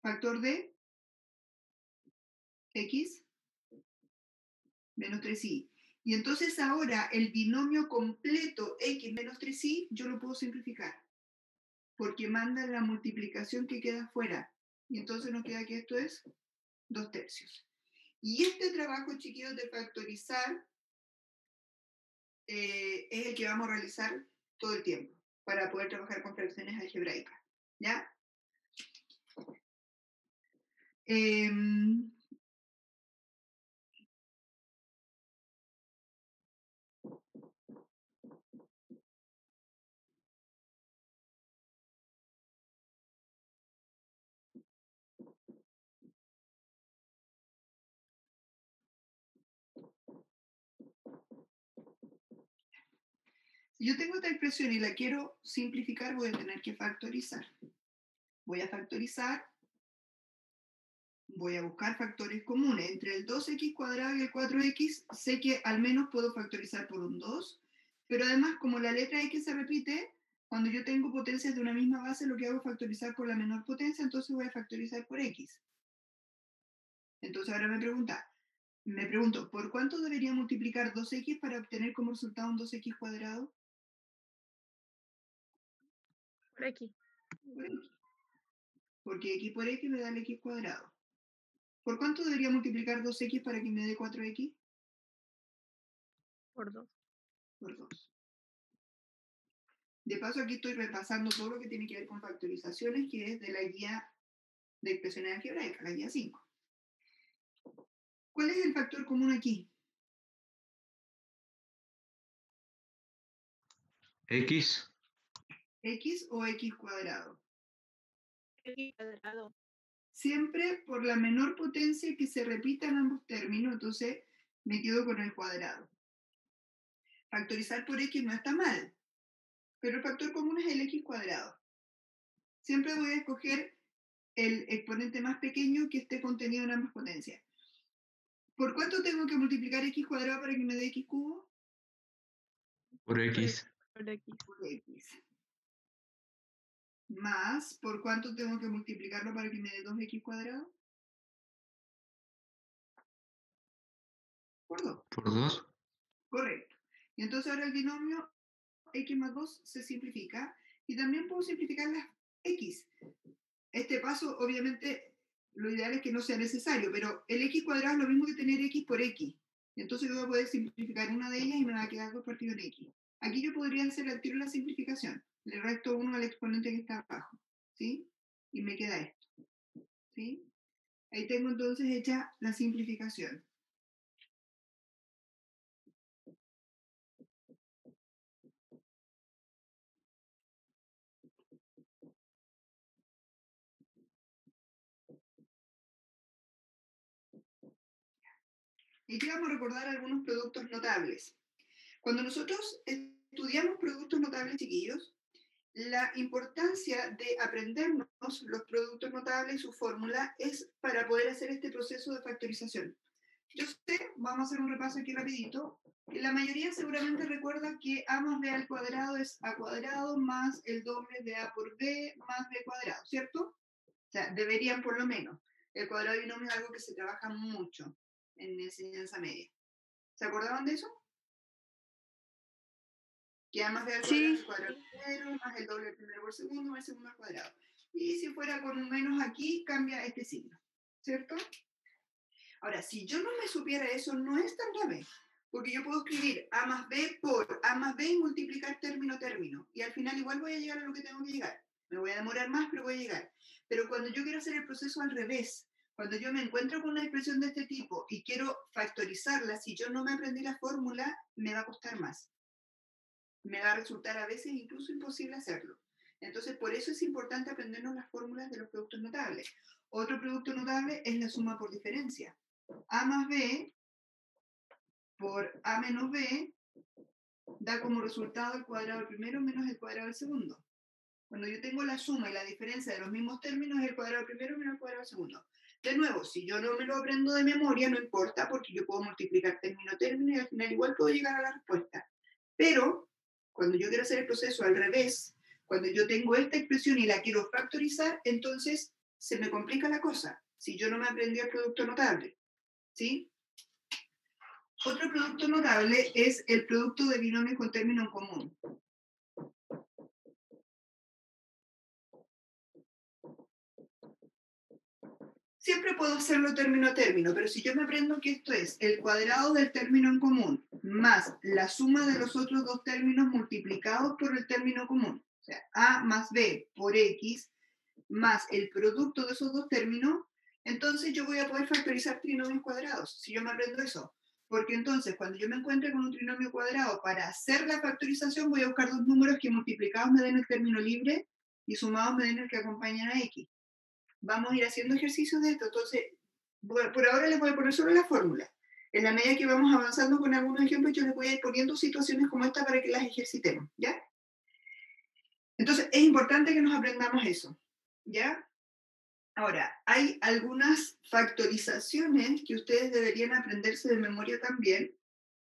factor de x menos 3y. Y entonces ahora el binomio completo x menos 3y yo lo puedo simplificar, porque manda la multiplicación que queda fuera. Y entonces nos queda que esto es 2/3. Y este trabajo, chiquillos, de factorizar es el que vamos a realizar todo el tiempo para poder trabajar con fracciones algebraicas. ¿Ya? Si yo tengo esta expresión y la quiero simplificar, voy a tener que factorizar. Voy a factorizar, voy a buscar factores comunes. Entre el 2x cuadrado y el 4x, sé que al menos puedo factorizar por un 2, pero además, como la letra x se repite, cuando yo tengo potencias de una misma base, lo que hago es factorizar por la menor potencia, entonces voy a factorizar por x. Entonces ahora me pregunto, ¿por cuánto debería multiplicar 2x para obtener como resultado un 2x cuadrado? Por x. Por x. Porque x por x me da el x cuadrado. ¿Por cuánto debería multiplicar 2x para que me dé 4x? Por 2. Por 2. De paso, aquí estoy repasando todo lo que tiene que ver con factorizaciones, que es de la guía de expresiones algebraicas, la guía 5. ¿Cuál es el factor común aquí? X. ¿X o x cuadrado? X cuadrado. Siempre por la menor potencia que se repitan ambos términos, entonces me quedo con el cuadrado. Factorizar por x no está mal, pero el factor común es el x cuadrado. Siempre voy a escoger el exponente más pequeño que esté contenido en ambas potencias. ¿Por cuánto tengo que multiplicar x cuadrado para que me dé x cubo? Por X. Por x. Por x. Más, ¿por cuánto tengo que multiplicarlo para que me dé 2x cuadrado? Por 2. Por 2. Correcto. Y entonces ahora el binomio x más 2 se simplifica y también puedo simplificar las x. Este paso, obviamente, lo ideal es que no sea necesario, pero el x cuadrado es lo mismo que tener x por x. Entonces yo voy a poder simplificar una de ellas y me va a quedar 2 partido en x. Aquí yo podría hacer al tiro la simplificación. Le resto 1 al exponente que está abajo, ¿sí? Y me queda esto, ¿sí? Ahí tengo entonces hecha la simplificación. Y aquí vamos a recordar algunos productos notables. Cuando nosotros estudiamos productos notables, chiquillos, la importancia de aprendernos los productos notables y su fórmula es para poder hacer este proceso de factorización. Yo sé, vamos a hacer un repaso aquí rapidito, que la mayoría seguramente recuerda que a más b al cuadrado es a cuadrado más el doble de a por b más b cuadrado, ¿cierto? O sea, deberían por lo menos. El cuadrado de binomio es algo que se trabaja mucho en enseñanza media. ¿Se acordaban de eso? Que a más b al cuadrado es el cuadrado primero, más el doble del primero por segundo, más el segundo al cuadrado. Y si fuera con un menos aquí, cambia este signo, ¿cierto? Ahora, si yo no me supiera eso, no es tan grave, porque yo puedo escribir a más b por a más b y multiplicar término a término, y al final igual voy a llegar a lo que tengo que llegar. Me voy a demorar más, pero voy a llegar. Pero cuando yo quiero hacer el proceso al revés, cuando yo me encuentro con una expresión de este tipo y quiero factorizarla, si yo no me aprendí la fórmula, me va a costar más. Me va a resultar a veces incluso imposible hacerlo. Entonces, por eso es importante aprendernos las fórmulas de los productos notables. Otro producto notable es la suma por diferencia. A más b por a menos b da como resultado el cuadrado del primero menos el cuadrado del segundo. Cuando yo tengo la suma y la diferencia de los mismos términos, es el cuadrado del primero menos el cuadrado del segundo. De nuevo, si yo no me lo aprendo de memoria, no importa, porque yo puedo multiplicar término a término y al final igual puedo llegar a la respuesta. Pero, cuando yo quiero hacer el proceso al revés, cuando yo tengo esta expresión y la quiero factorizar, entonces se me complica la cosa si yo no me aprendí el producto notable, ¿sí? Otro producto notable es el producto de binomios con término en común. Siempre puedo hacerlo término a término, pero si yo me aprendo que esto es el cuadrado del término en común más la suma de los otros dos términos multiplicados por el término común, o sea, a más b por x más el producto de esos dos términos, entonces yo voy a poder factorizar trinomios cuadrados, si yo me aprendo eso. Porque entonces, cuando yo me encuentre con un trinomio cuadrado, para hacer la factorización voy a buscar dos números que multiplicados me den el término libre y sumados me den el que acompañan a x. Vamos a ir haciendo ejercicios de esto. Entonces, por ahora les voy a poner solo la fórmula. En la medida que vamos avanzando con algunos ejemplos, yo les voy a ir poniendo situaciones como esta para que las ejercitemos, ¿ya? Entonces, es importante que nos aprendamos eso, ¿ya? Ahora, hay algunas factorizaciones que ustedes deberían aprenderse de memoria también,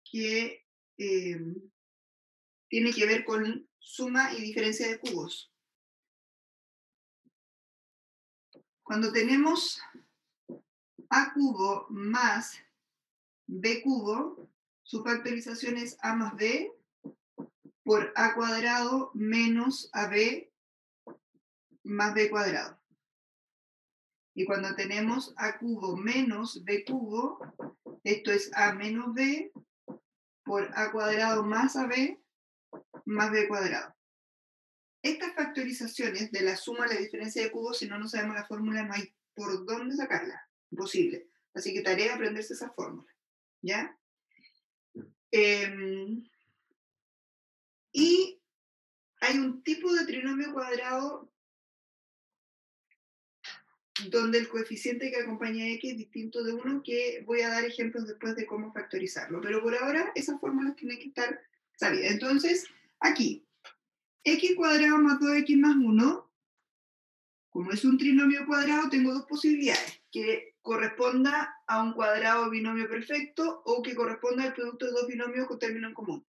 que tiene que ver con suma y diferencia de cubos. Cuando tenemos a cubo más b cubo, su factorización es a más b por a cuadrado menos ab más b cuadrado. Y cuando tenemos a cubo menos b cubo, esto es a menos b por a cuadrado más ab más b cuadrado. Estas factorizaciones de la suma a la diferencia de cubos, si no sabemos la fórmula, no hay por dónde sacarla. Imposible. Así que tarea aprenderse esa fórmula. ¿Ya? Y hay un tipo de trinomio cuadrado donde el coeficiente que acompaña a x es distinto de 1, que voy a dar ejemplos después de cómo factorizarlo. Pero por ahora esas fórmulas tienen que estar sabidas. Entonces, aquí, x cuadrado más 2x más 1, como es un trinomio cuadrado, tengo dos posibilidades, que corresponda a un cuadrado binomio perfecto o que corresponda al producto de dos binomios con término en común.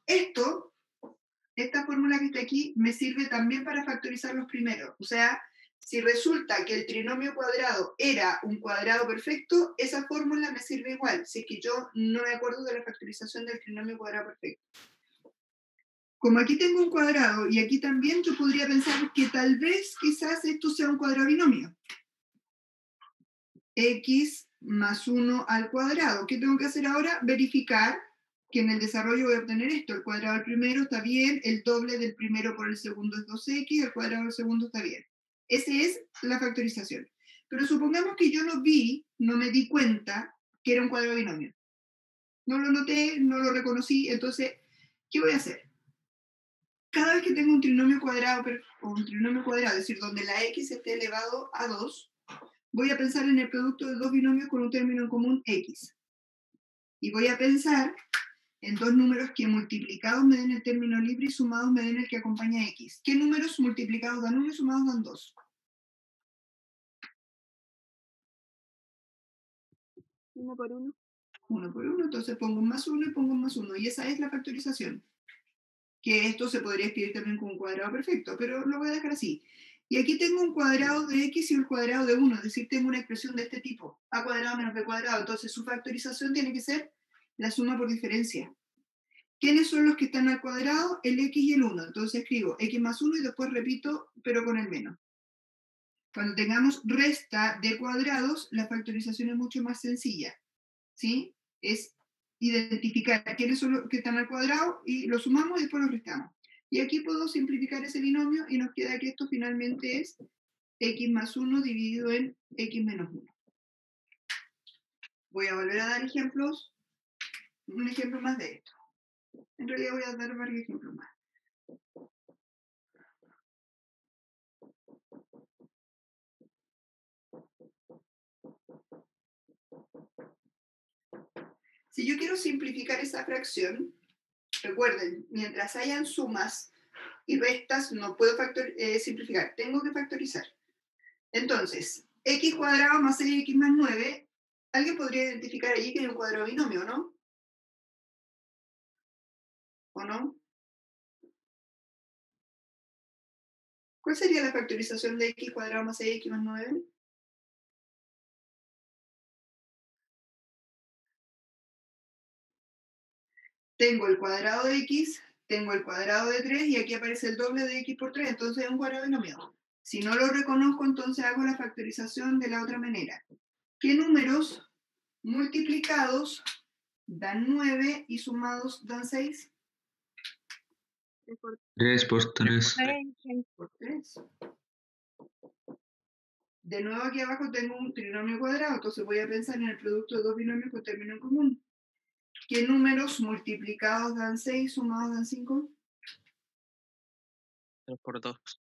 Esta fórmula que está aquí me sirve también para factorizar los primeros. O sea, si resulta que el trinomio cuadrado era un cuadrado perfecto, esa fórmula me sirve igual, si es que yo no me acuerdo de la factorización del trinomio cuadrado perfecto. Como aquí tengo un cuadrado y aquí también, yo podría pensar que tal vez, quizás esto sea un cuadrado binomio. X más 1 al cuadrado. ¿Qué tengo que hacer ahora? Verificar que en el desarrollo voy a obtener esto. El cuadrado del primero está bien, el doble del primero por el segundo es 2x, el cuadrado del segundo está bien. Esa es la factorización. Pero supongamos que yo no me di cuenta que era un cuadrado binomio. No lo noté, no lo reconocí, entonces, ¿qué voy a hacer? Cada vez que tengo un trinomio cuadrado, es decir, donde la x esté elevado a 2, voy a pensar en el producto de dos binomios con un término en común x. Y voy a pensar en dos números que multiplicados me den el término libre y sumados me den el que acompaña a x. ¿Qué números multiplicados dan 1 y sumados dan 2? 1 por 1. 1 por 1, entonces pongo un más 1 y pongo un más 1. Y esa es la factorización. Que esto se podría escribir también como un cuadrado perfecto, pero lo voy a dejar así. Y aquí tengo un cuadrado de x y un cuadrado de 1, es decir, tengo una expresión de este tipo, a cuadrado menos b cuadrado. Entonces su factorización tiene que ser la suma por diferencia. ¿Quiénes son los que están al cuadrado? El x y el 1. Entonces escribo x más 1 y después repito, pero con el menos. Cuando tengamos resta de cuadrados, la factorización es mucho más sencilla. ¿Sí? Es identificar quiénes son los que están al cuadrado y los sumamos y después los restamos. Y aquí puedo simplificar ese binomio y nos queda que esto finalmente es x más 1 dividido en x menos 1. Voy a volver a dar ejemplos, un ejemplo más de esto. En realidad voy a dar varios ejemplos más. Si yo quiero simplificar esa fracción, recuerden, mientras hayan sumas y restas, no puedo simplificar, tengo que factorizar. Entonces, x cuadrado más 6x más 9, ¿alguien podría identificar allí que hay un cuadrado binomio, no? ¿O no? ¿Cuál sería la factorización de x cuadrado más 6x más 9? Tengo el cuadrado de x, tengo el cuadrado de 3 y aquí aparece el doble de x por 3, entonces es un cuadrado binomial. Si no lo reconozco, entonces hago la factorización de la otra manera. ¿Qué números multiplicados dan 9 y sumados dan 6? 3 por 3. Por 3. De nuevo aquí abajo tengo un trinomio cuadrado, entonces voy a pensar en el producto de dos binomios con término en común. ¿Qué números multiplicados dan 6, sumados dan 5? 3 por 2.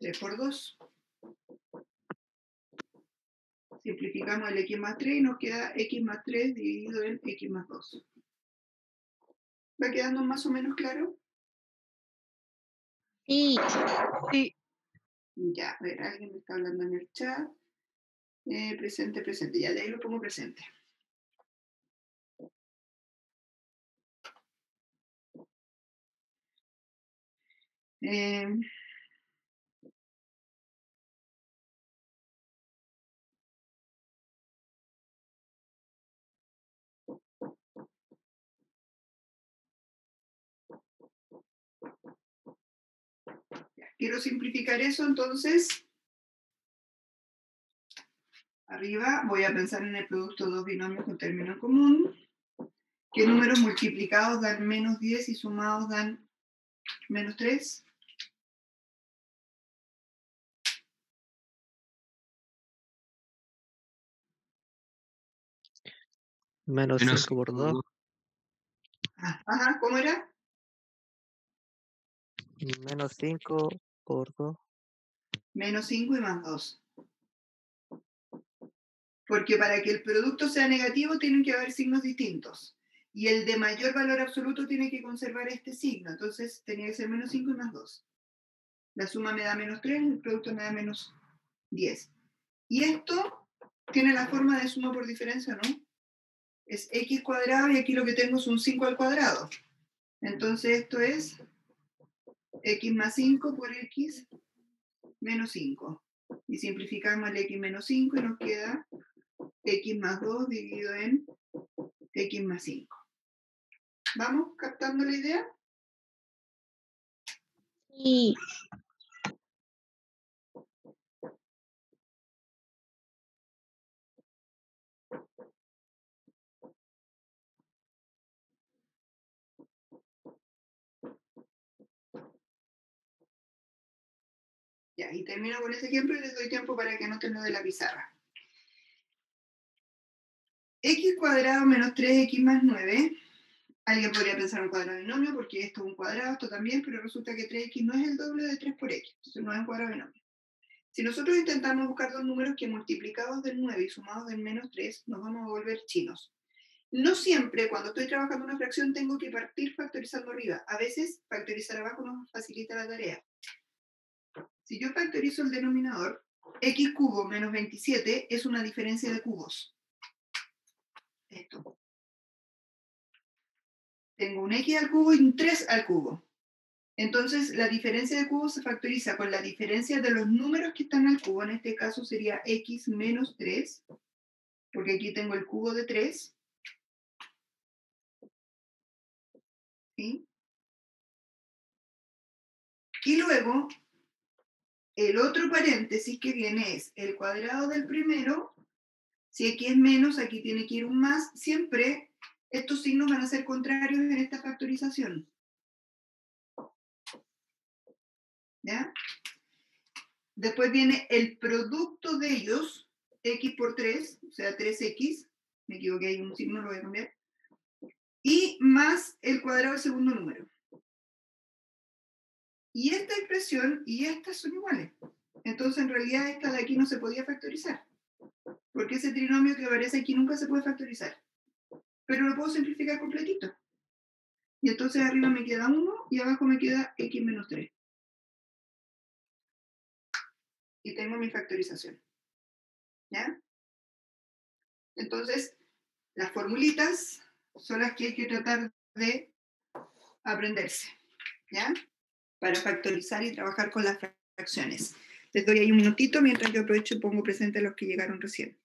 3 por 2. Simplificamos el x más 3 y nos queda x más 3 dividido en x más 2. ¿Va quedando más o menos claro? Sí. Sí. Ya, a ver, alguien me está hablando en el chat. Presente, presente. Ya, de ahí lo pongo presente. Quiero simplificar eso, entonces, arriba voy a pensar en el producto de dos binomios con término en común. ¿Qué números multiplicados dan menos 10 y sumados dan menos 3? Menos Menos 5 por 2. Ajá, ¿cómo era? Menos 5 por 2. Menos 5 y más 2. Porque para que el producto sea negativo tienen que haber signos distintos. Y el de mayor valor absoluto tiene que conservar este signo. Entonces tenía que ser menos 5 y más 2. La suma me da menos 3, el producto me da menos 10. Y esto tiene la forma de suma por diferencia, ¿no? Es x cuadrado y aquí lo que tengo es un 5 al cuadrado. Entonces esto es x más 5 por x menos 5. Y simplificamos el x menos 5 y nos queda x más 2 dividido en x más 5. ¿Vamos captando la idea? Sí. Ya, y termino con ese ejemplo y les doy tiempo para que anoten lo de la pizarra. X cuadrado menos 3x más 9. Alguien podría pensar un cuadrado binomio porque esto es un cuadrado, esto también, pero resulta que 3x no es el doble de 3 por x, entonces no es un cuadrado binomio. Si nosotros intentamos buscar dos números que multiplicados del 9 y sumados del menos 3, nos vamos a volver chinos. No siempre, cuando estoy trabajando una fracción, tengo que partir factorizando arriba. A veces, factorizar abajo nos facilita la tarea. Si yo factorizo el denominador, x cubo menos 27 es una diferencia de cubos. Esto. Tengo un x al cubo y un 3 al cubo. Entonces, la diferencia de cubos se factoriza con la diferencia de los números que están al cubo. En este caso sería x menos 3, porque aquí tengo el cubo de 3. ¿Sí? Y luego, el otro paréntesis que viene es el cuadrado del primero. Si x es menos, aquí tiene que ir un más. Siempre estos signos van a ser contrarios en esta factorización. ¿Ya? Después viene el producto de ellos, x por 3, o sea, 3x. Me equivoqué, hay un signo, lo voy a cambiar. Y más el cuadrado del segundo número. Y esta expresión y estas son iguales. Entonces, en realidad, esta de aquí no se podía factorizar. Porque ese trinomio que aparece aquí nunca se puede factorizar. Pero lo puedo simplificar completito. Y entonces arriba me queda 1 y abajo me queda x menos 3. Y tengo mi factorización. ¿Ya? Entonces, las formulitas son las que hay que tratar de aprenderse. ¿Ya? Para factorizar y trabajar con las fracciones. Les doy ahí un minutito mientras yo aprovecho y pongo presente a los que llegaron recién.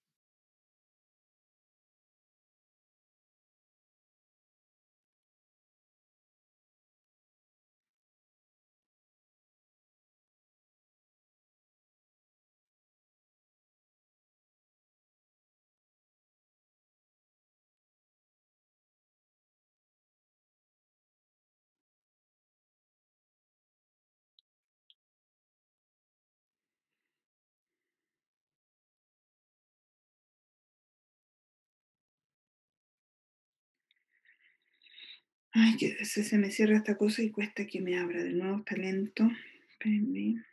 Ay, que se me cierra esta cosa y cuesta que me abra de nuevo, está lento. Espérenme.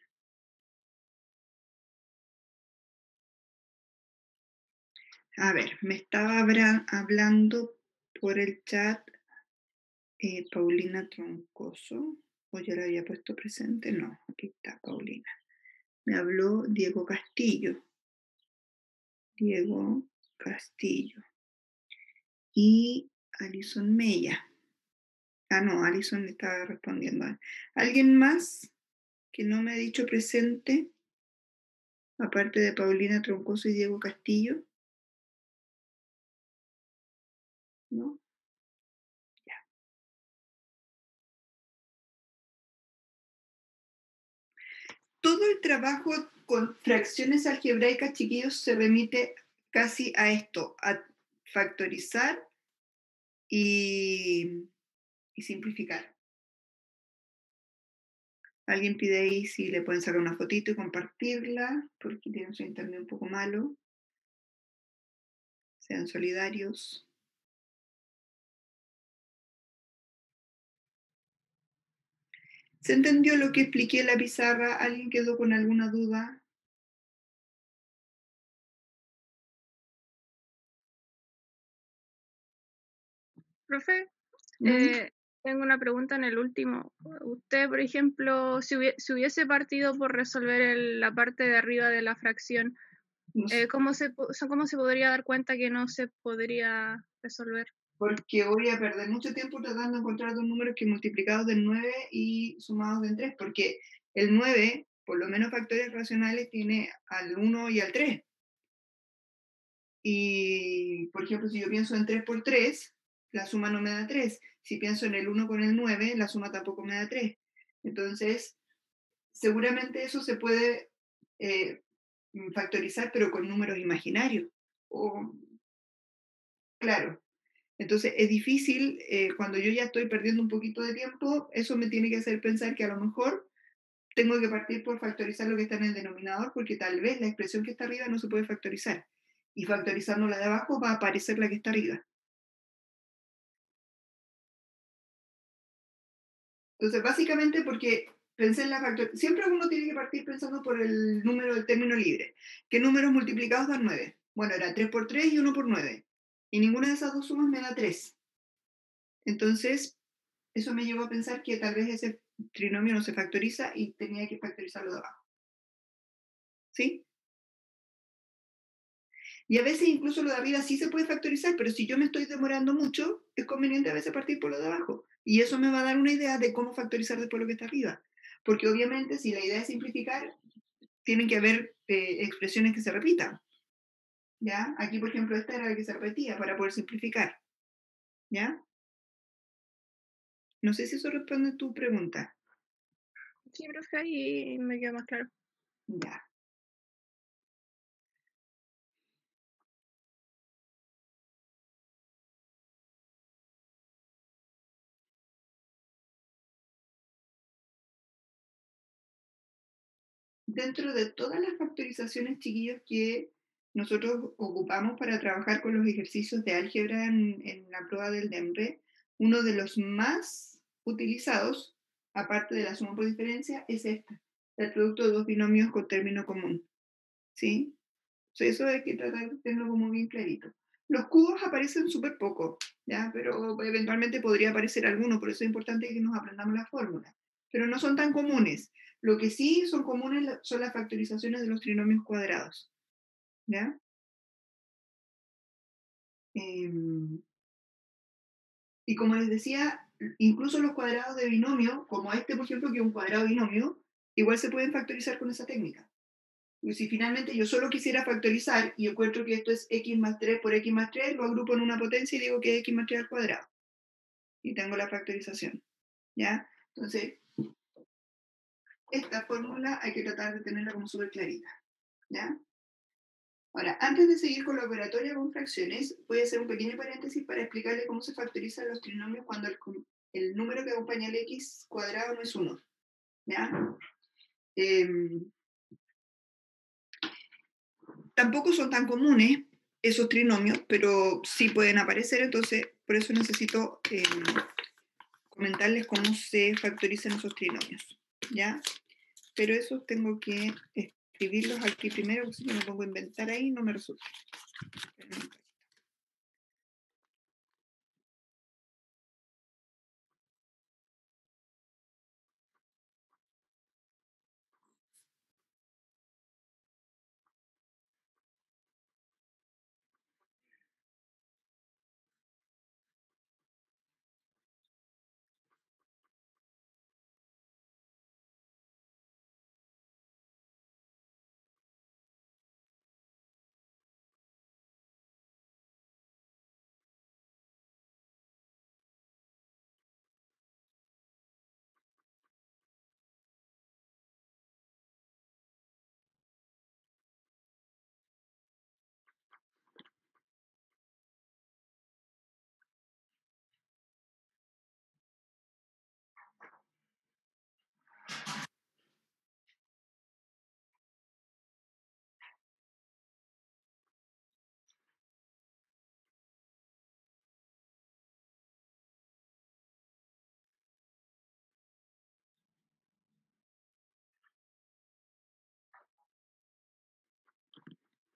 A ver, me estaba hablando por el chat Paulina Troncoso, o ya la había puesto presente, no, aquí está Paulina. Me habló Diego Castillo. Diego Castillo. Y Alison Mella. Ah, no, Alison estaba respondiendo. ¿Alguien más que no me ha dicho presente? Aparte de Paulina Troncoso y Diego Castillo. ¿No? Ya. Todo el trabajo con fracciones algebraicas, chiquillos, se remite casi a esto, a factorizar y simplificar. Alguien pide ahí si le pueden sacar una fotito y compartirla, porque tienen su internet un poco malo. Sean solidarios. ¿Se entendió lo que expliqué en la pizarra? ¿Alguien quedó con alguna duda? Profe, ¿Mm? tengo una pregunta en el último. Usted, por ejemplo, si hubiese partido por resolver la parte de arriba de la fracción, No sé, ¿cómo se podría dar cuenta que no se podría resolver? porque voy a perder mucho tiempo tratando de encontrar dos números que multiplicados del 9 y sumados del 3, porque el 9, por lo menos factores racionales, tiene al 1 y al 3. Y, por ejemplo, si yo pienso en 3 por 3, la suma no me da 3. Si pienso en el 1 con el 9, la suma tampoco me da 3. Entonces, seguramente eso se puede factorizar, pero con números imaginarios. O, claro. Entonces, es difícil, cuando yo ya estoy perdiendo un poquito de tiempo, eso me tiene que hacer pensar que a lo mejor tengo que partir por factorizar lo que está en el denominador, porque tal vez la expresión que está arriba no se puede factorizar. Y factorizando la de abajo va a aparecer la que está arriba. Entonces, básicamente porque pensé en la factorización. Siempre uno tiene que partir pensando por el número del término libre. ¿Qué números multiplicados dan 9? Bueno, era 3 por 3 y 1 por 9. Y ninguna de esas dos sumas me da 3. Entonces, eso me llevó a pensar que tal vez ese trinomio no se factoriza y tenía que factorizarlo de abajo. ¿Sí? Y a veces incluso lo de arriba sí se puede factorizar, pero si yo me estoy demorando mucho, es conveniente a veces partir por lo de abajo. Y eso me va a dar una idea de cómo factorizar después lo que está arriba. Porque obviamente si la idea es simplificar, tienen que haber expresiones que se repitan. ¿Ya? Aquí, por ejemplo, esta era la que se repetía para poder simplificar. ¿Ya? No sé si eso responde a tu pregunta. Sí, profe, ahí me queda más claro. Ya. Dentro de todas las factorizaciones, chiquillos, que nosotros ocupamos para trabajar con los ejercicios de álgebra en la prueba del DEMRE, uno de los más utilizados, aparte de la suma por diferencia, es este, el producto de dos binomios con término común. ¿Sí? Eso hay que tratar de tenerlo como bien clarito. Los cubos aparecen súper poco, ¿ya? Pero eventualmente podría aparecer alguno, por eso es importante que nos aprendamos la fórmula. Pero no son tan comunes. Lo que sí son comunes son las factorizaciones de los trinomios cuadrados, ¿ya? Y como les decía, incluso los cuadrados de binomio, como este, por ejemplo, que es un cuadrado binomio, igual se pueden factorizar con esa técnica. Y si finalmente yo solo quisiera factorizar y encuentro que esto es x más 3 por x más 3, lo agrupo en una potencia y digo que es x más 3 al cuadrado. Y tengo la factorización. ¿Ya? Entonces, esta fórmula hay que tratar de tenerla como súper clarita. ¿Ya? Ahora, antes de seguir con la operatoria con fracciones, voy a hacer un pequeño paréntesis para explicarle cómo se factorizan los trinomios cuando el número que acompaña al x cuadrado no es 1. ¿Ya? Tampoco son tan comunes esos trinomios, pero sí pueden aparecer, entonces por eso necesito comentarles cómo se factorizan esos trinomios, ¿ya? Pero eso tengo que escribirlos aquí primero, porque si me pongo a inventar ahí no me resulta.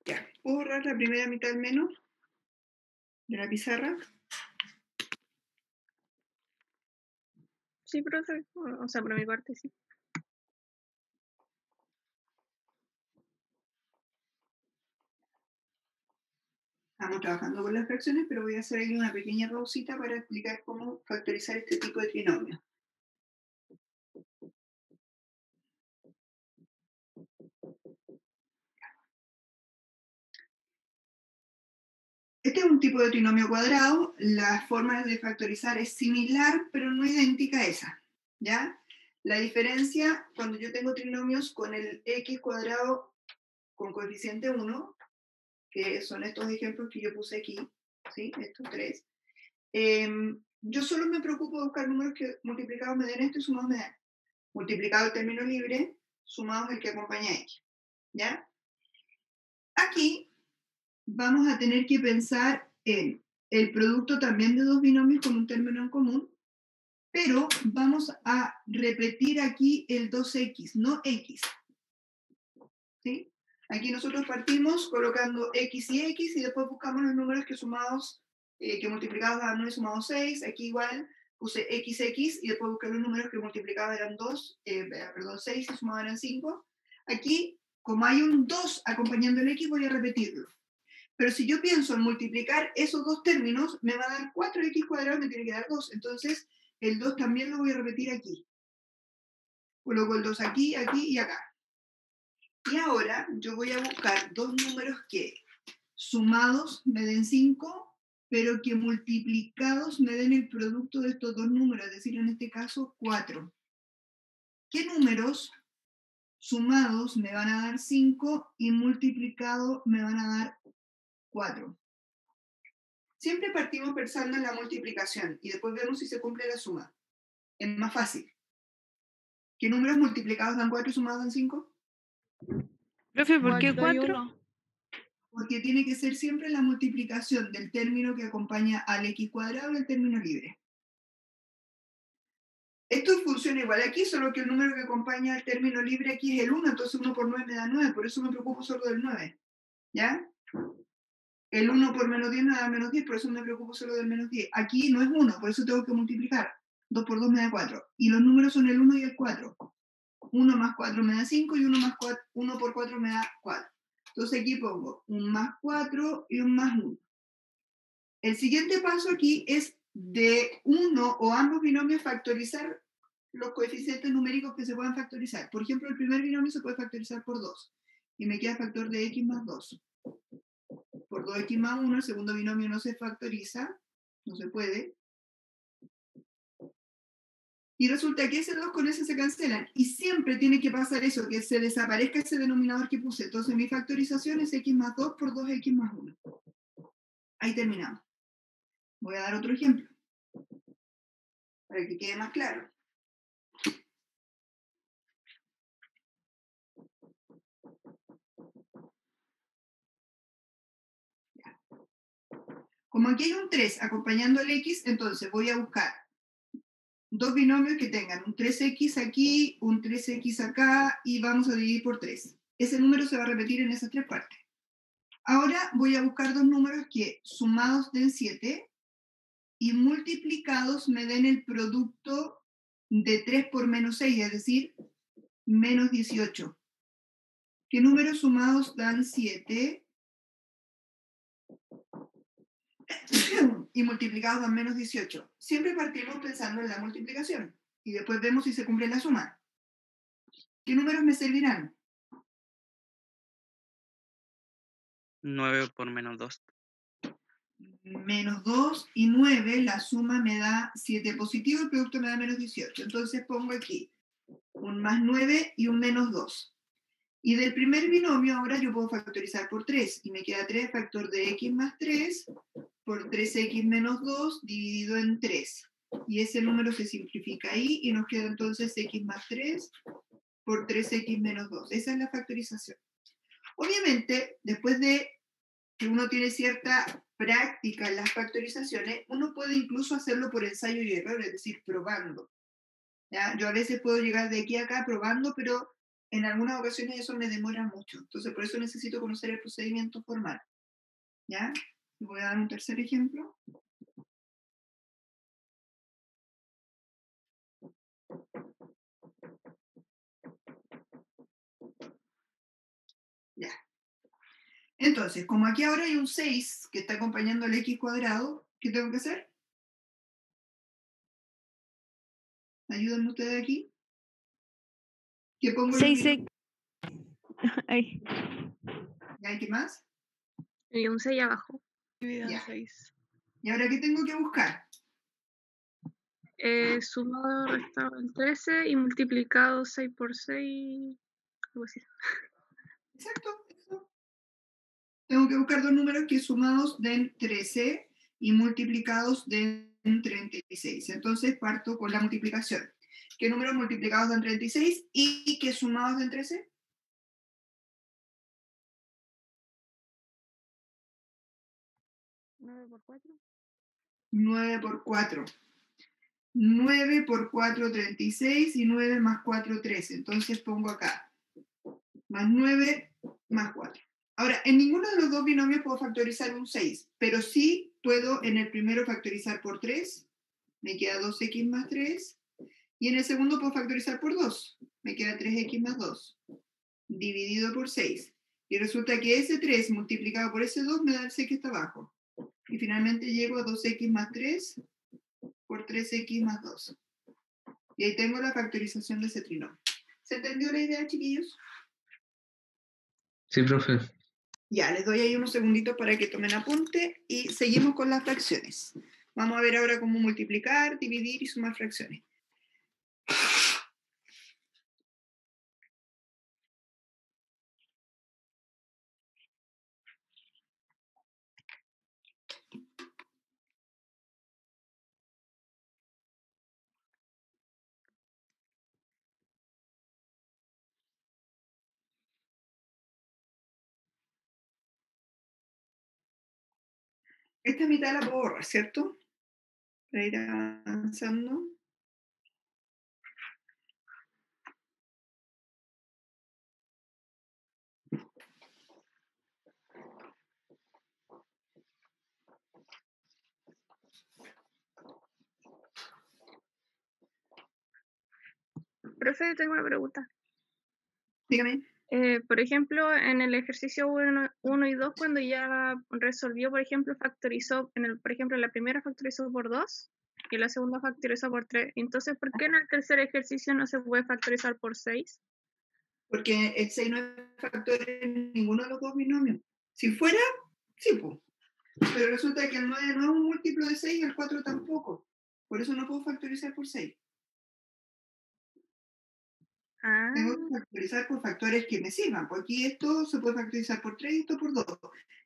Ya, ¿puedo borrar la primera mitad al menos de la pizarra? Sí, profe. O sea, por mi parte, sí. Estamos trabajando con las fracciones, pero voy a hacer aquí una pequeña pausita para explicar cómo factorizar este tipo de trinomio. Este es un tipo de trinomio cuadrado. La forma de factorizar es similar, pero no idéntica a esa, ¿ya? La diferencia, cuando yo tengo trinomios con el x cuadrado con coeficiente 1, que son estos ejemplos que yo puse aquí, ¿sí? Estos tres, yo solo me preocupo de buscar números que multiplicados me den esto y sumados me dan. Multiplicado el término libre, sumados el que acompaña a x, ¿ya? Aquí vamos a tener que pensar en el producto también de dos binomios con un término en común, pero vamos a repetir aquí el 2x, no x. ¿Sí? Aquí nosotros partimos colocando x y después buscamos los números que sumados, que multiplicados dan 9 sumados 6. Aquí igual puse x y después busqué los números que multiplicados eran 6 y sumados eran 5. Aquí, como hay un 2 acompañando el x, voy a repetirlo. Pero si yo pienso en multiplicar esos dos términos, me va a dar 4x cuadrado, me tiene que dar 2. Entonces, el 2 también lo voy a repetir aquí. Coloco el 2 aquí, aquí y acá. Y ahora yo voy a buscar dos números que sumados me den 5, pero que multiplicados me den el producto de estos dos números, es decir, en este caso 4. ¿Qué números sumados me van a dar 5 y multiplicados me van a dar 4? Siempre partimos pensando en la multiplicación y después vemos si se cumple la suma. Es más fácil. ¿Qué números multiplicados dan 4 y sumados dan 5? Profe, ¿por qué 4 y 4? 1. Porque tiene que ser siempre la multiplicación del término que acompaña al x cuadrado y el término libre. Esto funciona igual aquí, solo que el número que acompaña al término libre aquí es el 1, entonces 1 por 9 me da 9, por eso me preocupo solo del 9. ¿Ya? El 1 por menos 10 me da menos 10, por eso me preocupo solo del menos 10. Aquí no es 1, por eso tengo que multiplicar. 2 por 2 me da 4. Y los números son el 1 y el 4. 1 más 4 me da 5 y 1 por 4 me da 4. Entonces aquí pongo un más 4 y un más 1. El siguiente paso aquí es de uno o ambos binomios factorizar los coeficientes numéricos que se puedan factorizar. Por ejemplo, el primer binomio se puede factorizar por 2. Y me queda factor de x más 2. Por 2x más 1, el segundo binomio no se factoriza. No se puede. Y resulta que ese 2 con ese se cancelan. Y siempre tiene que pasar eso, que se desaparezca ese denominador que puse. Entonces mi factorización es x más 2 por 2x más 1. Ahí terminamos. Voy a dar otro ejemplo, para que quede más claro. Ya. Como aquí hay un 3 acompañando el x, entonces voy a buscar dos binomios que tengan un 3x aquí, un 3x acá, y vamos a dividir por 3. Ese número se va a repetir en esas tres partes. Ahora voy a buscar dos números que sumados den 7 y multiplicados me den el producto de 3 por menos 6, es decir, menos 18. ¿Qué números sumados dan 7 y multiplicados dan menos 18? Siempre partimos pensando en la multiplicación y después vemos si se cumple la suma. ¿Qué números me servirán? 9 por menos 2. Menos 2 y 9, la suma me da 7 positivo, el producto me da menos 18. Entonces pongo aquí un más 9 y un menos 2. Y del primer binomio ahora yo puedo factorizar por 3, y me queda 3 factor de x más 3 por 3x menos 2 dividido en 3. Y ese número se simplifica ahí, y nos queda entonces x más 3 por 3x menos 2. Esa es la factorización. Obviamente, después de que uno tiene cierta práctica en las factorizaciones, uno puede incluso hacerlo por ensayo y error, es decir, probando. ¿Ya? Yo a veces puedo llegar de aquí a acá probando, pero en algunas ocasiones eso me demora mucho. Entonces, por eso necesito conocer el procedimiento formal. ¿Ya? Voy a dar un tercer ejemplo. Ya. Entonces, como aquí ahora hay un 6 que está acompañando al x cuadrado, ¿qué tengo que hacer? Ayúdenme ustedes aquí. ¿Qué pongo? 6x. Ay, ¿Ya? ¿Qué más? Y un 6 abajo. dividido en Ya. 6. ¿Y ahora qué tengo que buscar? Sumado, restado el 13 y multiplicado 6 por 6. Algo así. Exacto. Eso. Tengo que buscar dos números que sumados den 13 y multiplicados den 36. Entonces parto con la multiplicación. ¿Qué números multiplicados dan 36 y qué sumados den 13? 9 por 4. 9 por 4. 9 por 4, 36, y 9 más 4, 13. Entonces pongo acá, más 9 más 4. Ahora, en ninguno de los dos binomios puedo factorizar un 6, pero sí puedo en el primero factorizar por 3, me queda 2x más 3, y en el segundo puedo factorizar por 2, me queda 3x más 2, dividido por 6. Y resulta que ese 3 multiplicado por ese 2 me da el 6 que está abajo. Y finalmente llego a 2x más 3 por 3x más 2. Y ahí tengo la factorización de ese trinomio. ¿Se entendió la idea, chiquillos? Sí, profe. Ya, les doy ahí unos segunditos para que tomen apunte y seguimos con las fracciones. Vamos a ver ahora cómo multiplicar, dividir y sumar fracciones. Esta mitad la puedo borrar, ¿cierto? Para ir avanzando. Profe, tengo una pregunta. Dígame. Por ejemplo, en el ejercicio 1 y 2, cuando ya resolvió, por ejemplo, factorizó, por ejemplo, la primera factorizó por 2 y la segunda factoriza por 3. Entonces, ¿por qué en el tercer ejercicio no se puede factorizar por 6? Porque el 6 no es factor en ninguno de los dos binomios. Si fuera, sí, pues. Pero resulta que el 9 no es un múltiplo de 6 y el 4 tampoco. Por eso no puedo factorizar por 6. Ah, Tengo que factorizar por factores que me sirvan. Porque aquí esto se puede factorizar por 3 y esto por 2.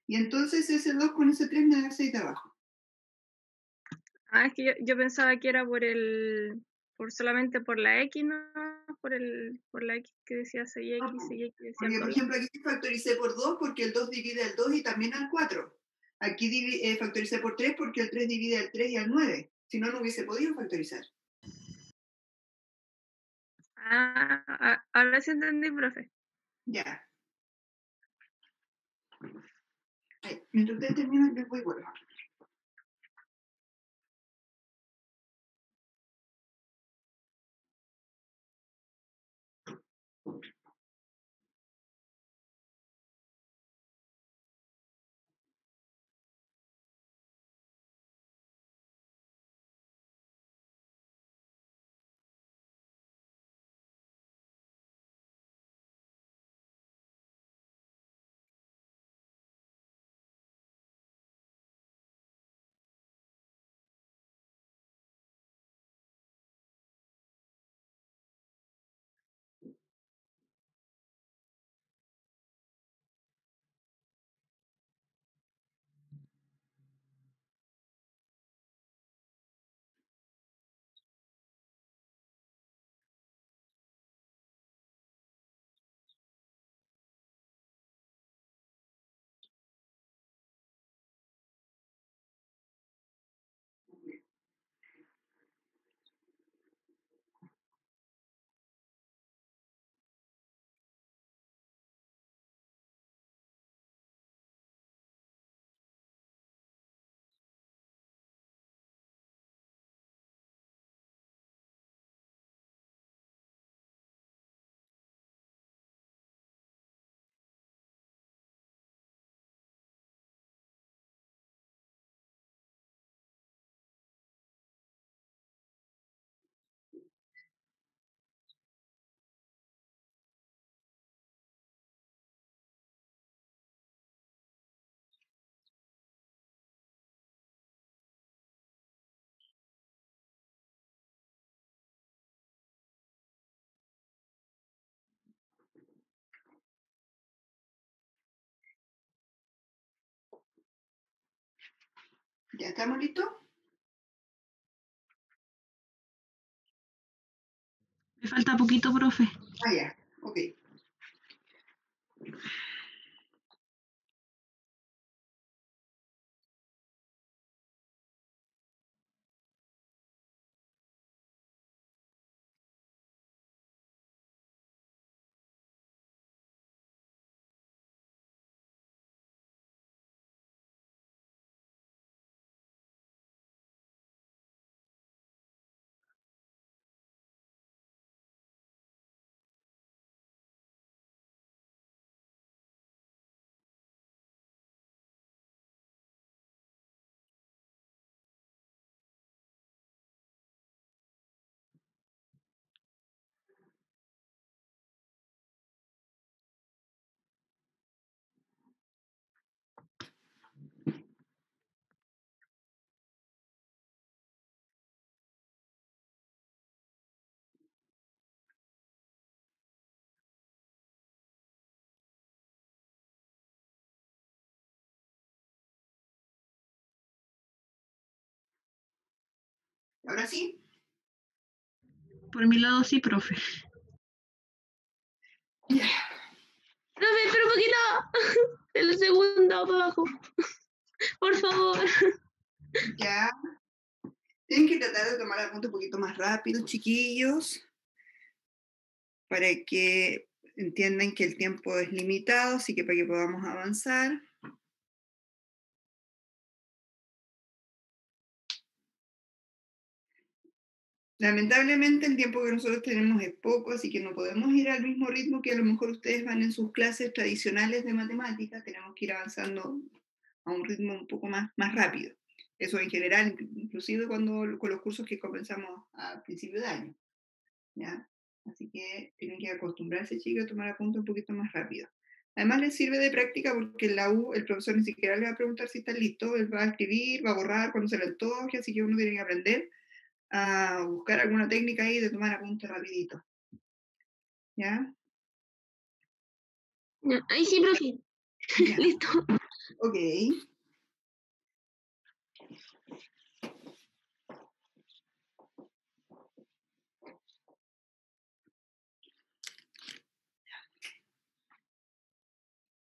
Y entonces ese 2 con ese 3 me da 6 de abajo. es que yo pensaba que era solamente por la X, ¿no? Por la X que decía 6X, No, 6X decía porque, por 2. ejemplo, aquí factoricé por 2 porque el 2 divide al 2 y también al 4. Aquí factoricé por 3 porque el 3 divide al 3 y al 9. Si no, no hubiese podido factorizar. Ahora sí entendí, profe. Ya. Ay, mientras ustedes terminan, les voy vuelvo. ¿Ya estamos listos? Me falta poquito, profe. Ah, ya. Ok. Ahora sí. Por mi lado sí, profe. Ya. Profe, espera un poquito. El segundo para abajo. Por favor. Ya. Tienen que tratar de tomar apuntes un poquito más rápido, chiquillos, para que entiendan que el tiempo es limitado, así que para que podamos avanzar. Lamentablemente el tiempo que nosotros tenemos es poco, así que no podemos ir al mismo ritmo que a lo mejor ustedes van en sus clases tradicionales de matemáticas, tenemos que ir avanzando a un ritmo un poco más rápido. Eso en general, inclusive con los cursos que comenzamos a principio de año. ¿Ya? Así que tienen que acostumbrarse, chicos, a tomar apuntes un poquito más rápido. Además les sirve de práctica porque en la U el profesor ni siquiera le va a preguntar si está listo, él va a escribir, va a borrar cuando se le antoje, así que uno tiene que aprender a buscar alguna técnica ahí de tomar apuntes rapidito. ¿Ya? Ya, ahí sí, profe. Ya. Listo. Ok.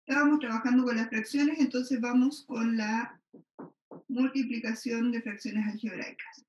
Estábamos trabajando con las fracciones, entonces vamos con la multiplicación de fracciones algebraicas.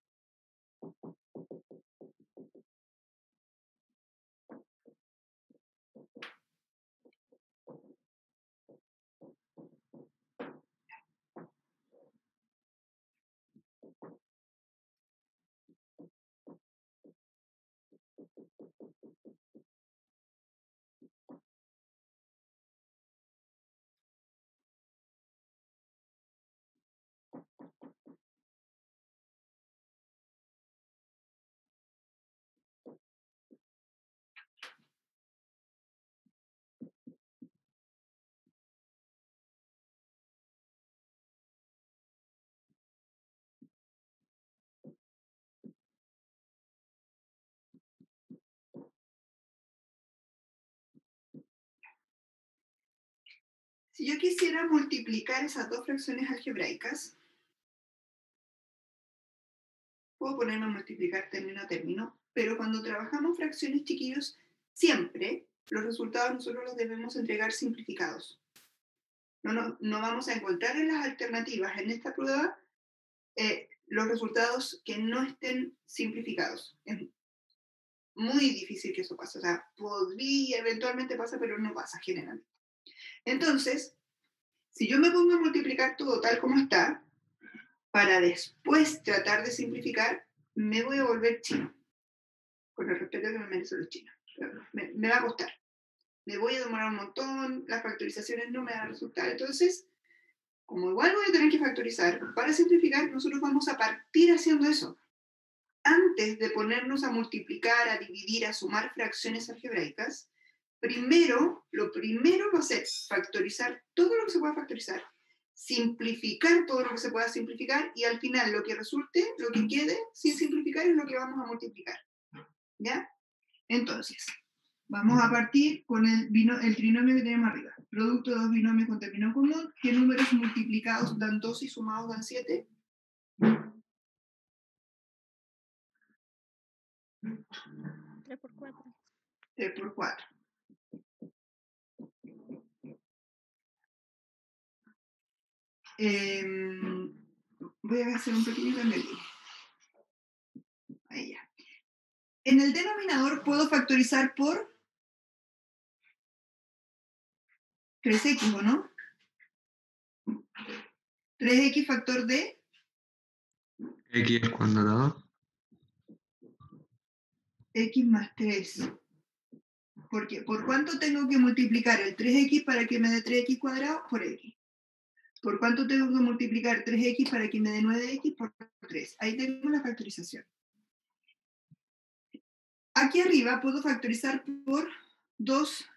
Si yo quisiera multiplicar esas dos fracciones algebraicas, puedo ponerme a multiplicar término a término, pero cuando trabajamos fracciones, chiquillos, siempre los resultados nosotros los debemos entregar simplificados. No vamos a encontrar en las alternativas en esta prueba los resultados que no estén simplificados. Es muy difícil que eso pase. O sea, podría eventualmente pasar, pero no pasa generalmente. Entonces, si yo me pongo a multiplicar todo tal como está, para después tratar de simplificar, me voy a volver chino. Con el respeto que me merecen los chinos. Me va a costar. Me voy a demorar un montón, las factorizaciones no me van a resultar. Entonces, como igual voy a tener que factorizar, para simplificar, nosotros vamos a partir haciendo eso. Antes de ponernos a multiplicar, a dividir, a sumar fracciones algebraicas, lo primero va a ser factorizar todo lo que se pueda factorizar, simplificar todo lo que se pueda simplificar, y al final lo que resulte, lo que quede sin simplificar es lo que vamos a multiplicar. ¿Ya? Entonces, vamos a partir con el trinomio que tenemos arriba. Producto de dos binomios con término común. ¿Qué números multiplicados dan 2 y sumados dan 7? 3 por 4. 3 por 4. Voy a hacer un pequeño cambio aquí. Ahí ya. En el denominador puedo factorizar por 3x, ¿o no? 3x factor de X al cuadrado. x más 3. Porque, ¿por cuánto tengo que multiplicar el 3x para que me dé 3x cuadrado? Por x. ¿Por cuánto tengo que multiplicar 3x para que me dé 9x? Por 3. Ahí tengo la factorización. Aquí arriba puedo factorizar por 2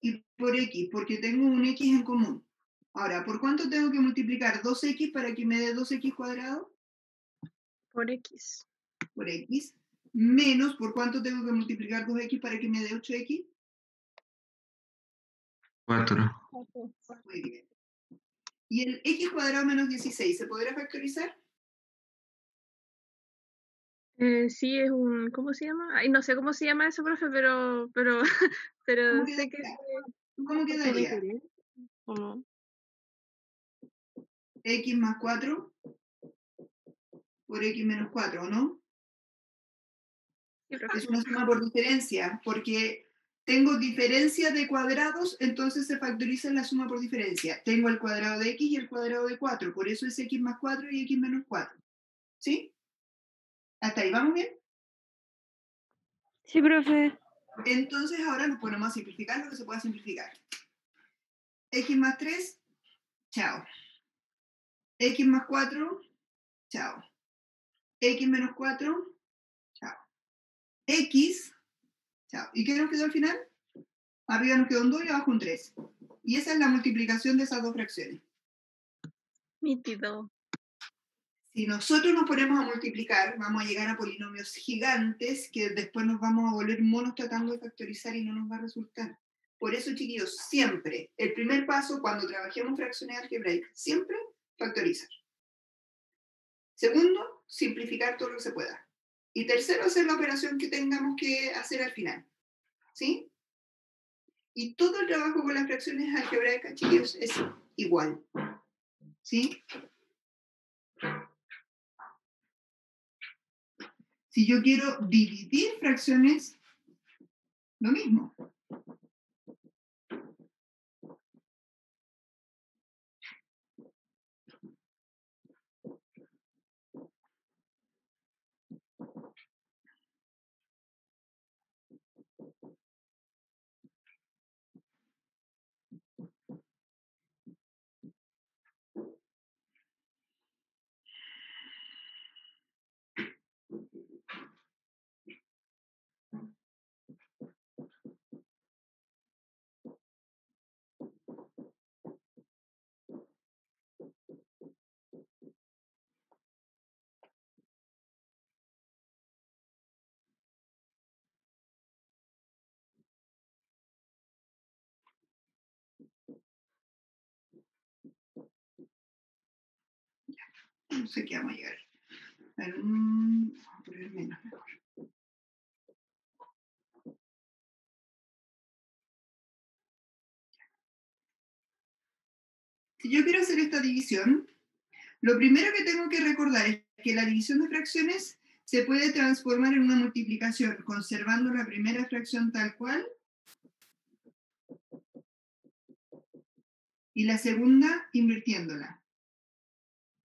y por x, porque tengo un x en común. Ahora, ¿por cuánto tengo que multiplicar 2x para que me dé 2x cuadrado? Por X. Por x. Menos, ¿por cuánto tengo que multiplicar 2x para que me dé 8x? 4. Muy bien. ¿Y el x cuadrado menos 16 se podrá factorizar? Sí, es un. ¿Cómo se llama? Ay, no sé cómo se llama eso, profe, pero ¿Cómo sé que. quedaría? ¿Cómo quedaría? ¿O no? X más 4 por x menos 4, ¿no? Sí, profe. Es una suma por diferencia, porque tengo diferencia de cuadrados, entonces se factoriza la suma por diferencia. Tengo el cuadrado de x y el cuadrado de 4, por eso es x más 4 y x menos 4. ¿Sí? ¿Hasta ahí vamos bien? Sí, profe. Entonces ahora nos ponemos a simplificar lo que se pueda simplificar. X más 3, chao. X más 4, chao. X menos 4, chao. X, chao. ¿Y qué nos quedó al final? Arriba nos quedó un 2 y abajo un 3. Y esa es la multiplicación de esas dos fracciones. Nítido. Si nosotros nos ponemos a multiplicar, vamos a llegar a polinomios gigantes que después nos vamos a volver monos tratando de factorizar y no nos va a resultar. Por eso, chiquillos, siempre, el primer paso cuando trabajemos fracciones algebraicas, siempre factorizar. Segundo, simplificar todo lo que se pueda. Y tercero, hacer la operación que tengamos que hacer al final. ¿Sí? Y todo el trabajo con las fracciones algebraicas, chiquillos, es igual. ¿Sí? Si yo quiero dividir fracciones, lo mismo. No sé qué vamos a llegar. Vamos a poner menos mejor. Si yo quiero hacer esta división, lo primero que tengo que recordar es que la división de fracciones se puede transformar en una multiplicación, conservando la primera fracción tal cual y la segunda invirtiéndola.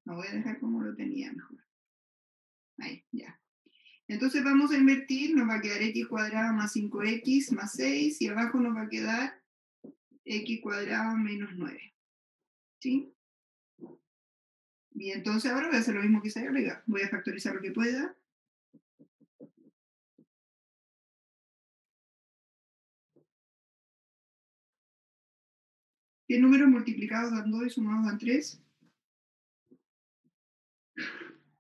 Lo voy a dejar como lo tenía mejor. Ahí, ya. Entonces vamos a invertir, nos va a quedar x cuadrado más 5x más 6 y abajo nos va a quedar x cuadrado menos 9. ¿Sí? Y entonces ahora voy a hacer lo mismo que hice arriba. Voy a factorizar lo que pueda. ¿Qué números multiplicados dan 2 y sumados dan 3?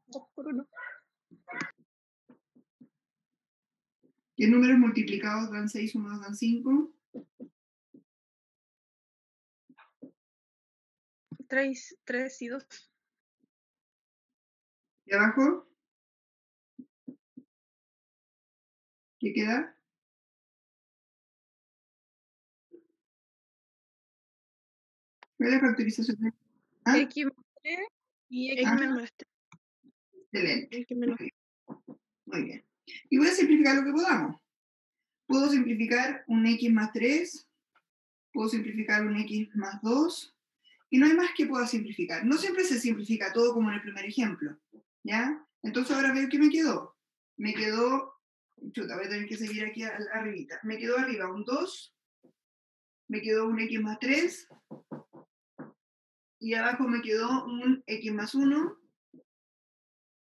2 por 1. ¿Qué números multiplicados dan 6 sumados dan 5? 3 y 2. ¿Y abajo? ¿Qué queda? ¿Cuál es la factorización? ¿Ah? X más 3 y X Ah. menos 3. Excelente. X menos Muy bien. Y voy a simplificar lo que podamos. Puedo simplificar un x más 3, puedo simplificar un x más 2, y no hay más que pueda simplificar. No siempre se simplifica todo como en el primer ejemplo, ¿ya? Entonces ahora veo qué me quedó. Me quedó, chuta, voy a tener que seguir aquí arribita. Me quedó arriba un 2, me quedó un x más 3, y abajo me quedó un x más 1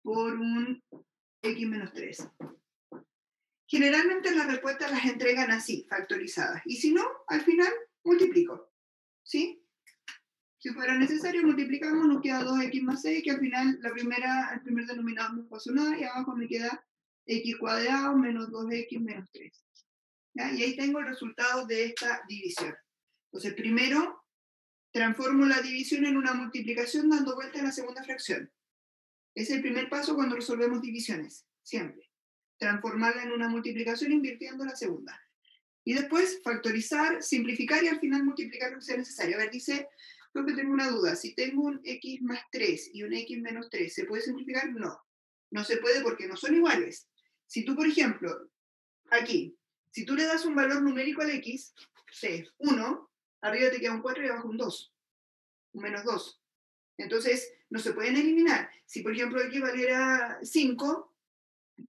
por un x menos 3. Generalmente las respuestas las entregan así, factorizadas. Y si no, al final multiplico. ¿Sí? Si fuera necesario, multiplicamos, nos queda 2x más 6, que al final el primer denominador no pasó nada, y abajo me queda x cuadrado menos 2x menos 3. ¿Ya? Y ahí tengo el resultado de esta división. Entonces, primero, transformo la división en una multiplicación dando vuelta a la segunda fracción. Es el primer paso cuando resolvemos divisiones, siempre. Transformarla en una multiplicación invirtiendo la segunda. Y después factorizar, simplificar y al final multiplicar lo que sea necesario. A ver, dice, creo que tengo una duda. Si tengo un x más 3 y un x menos 3, ¿se puede simplificar? No. No se puede porque no son iguales. Si tú, por ejemplo, aquí, si tú le das un valor numérico al x, sé, 1, arriba te queda un 4 y abajo un 2. Un menos 2. Entonces, no se pueden eliminar. Si, por ejemplo, x valiera 5,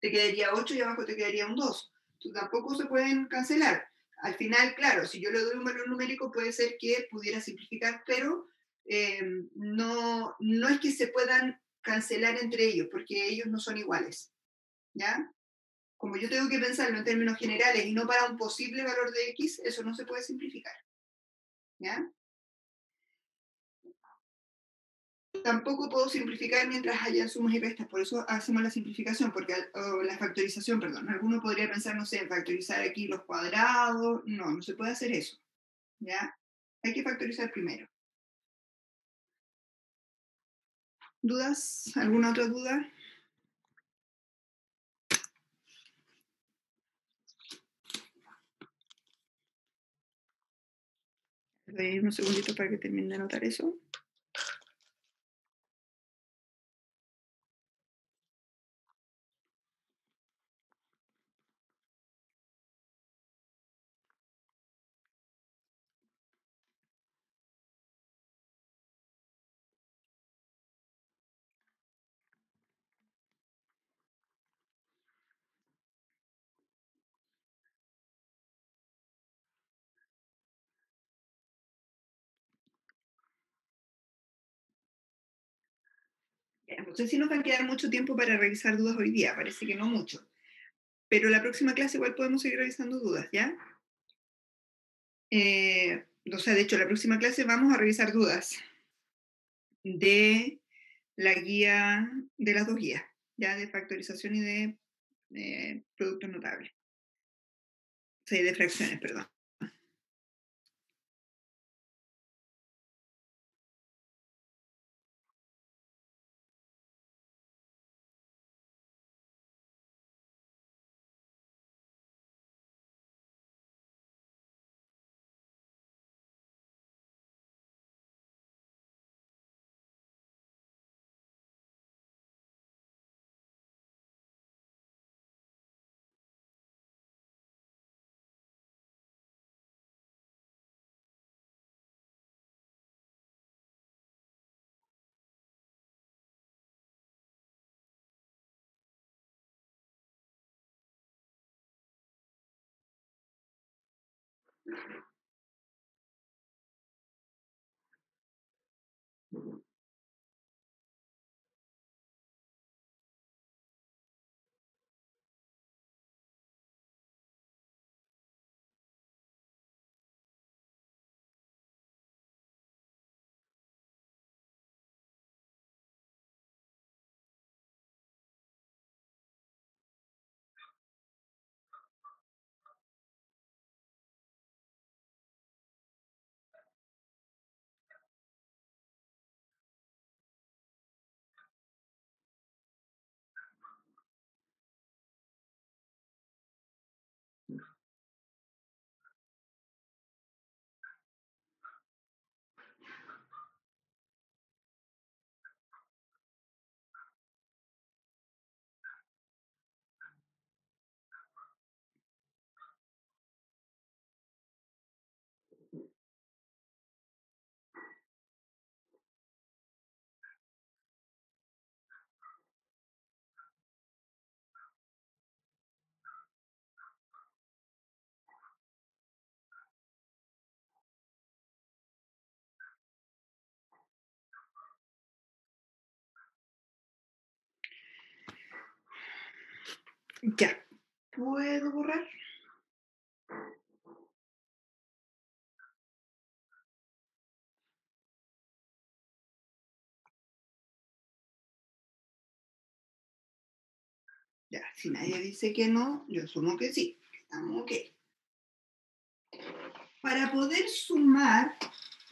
te quedaría 8 y abajo te quedaría un 2. Entonces, tampoco se pueden cancelar. Al final, claro, si yo le doy un valor numérico, puede ser que pudiera simplificar, pero no es que se puedan cancelar entre ellos, porque ellos no son iguales, ¿ya? Como yo tengo que pensarlo en términos generales y no para un posible valor de x, eso no se puede simplificar, ¿ya? Tampoco puedo simplificar mientras haya sumas y restas, por eso hacemos la simplificación, o la factorización, perdón. Alguno podría pensar, no sé, en factorizar aquí los cuadrados. No, no se puede hacer eso, ¿ya? Hay que factorizar primero. ¿Dudas? ¿Alguna otra duda? Doy unos segunditos para que termine de anotar eso. No sé si nos va a quedar mucho tiempo para revisar dudas hoy día, parece que no mucho. Pero la próxima clase igual podemos seguir revisando dudas, ¿ya? O sea, de hecho, la próxima clase vamos a revisar dudas de la guía, de las dos guías, ya de factorización y de productos notables. O sea, de fracciones, perdón. Ya. ¿Puedo borrar? Ya, si nadie dice que no, yo asumo que sí. Estamos ok. Para poder sumar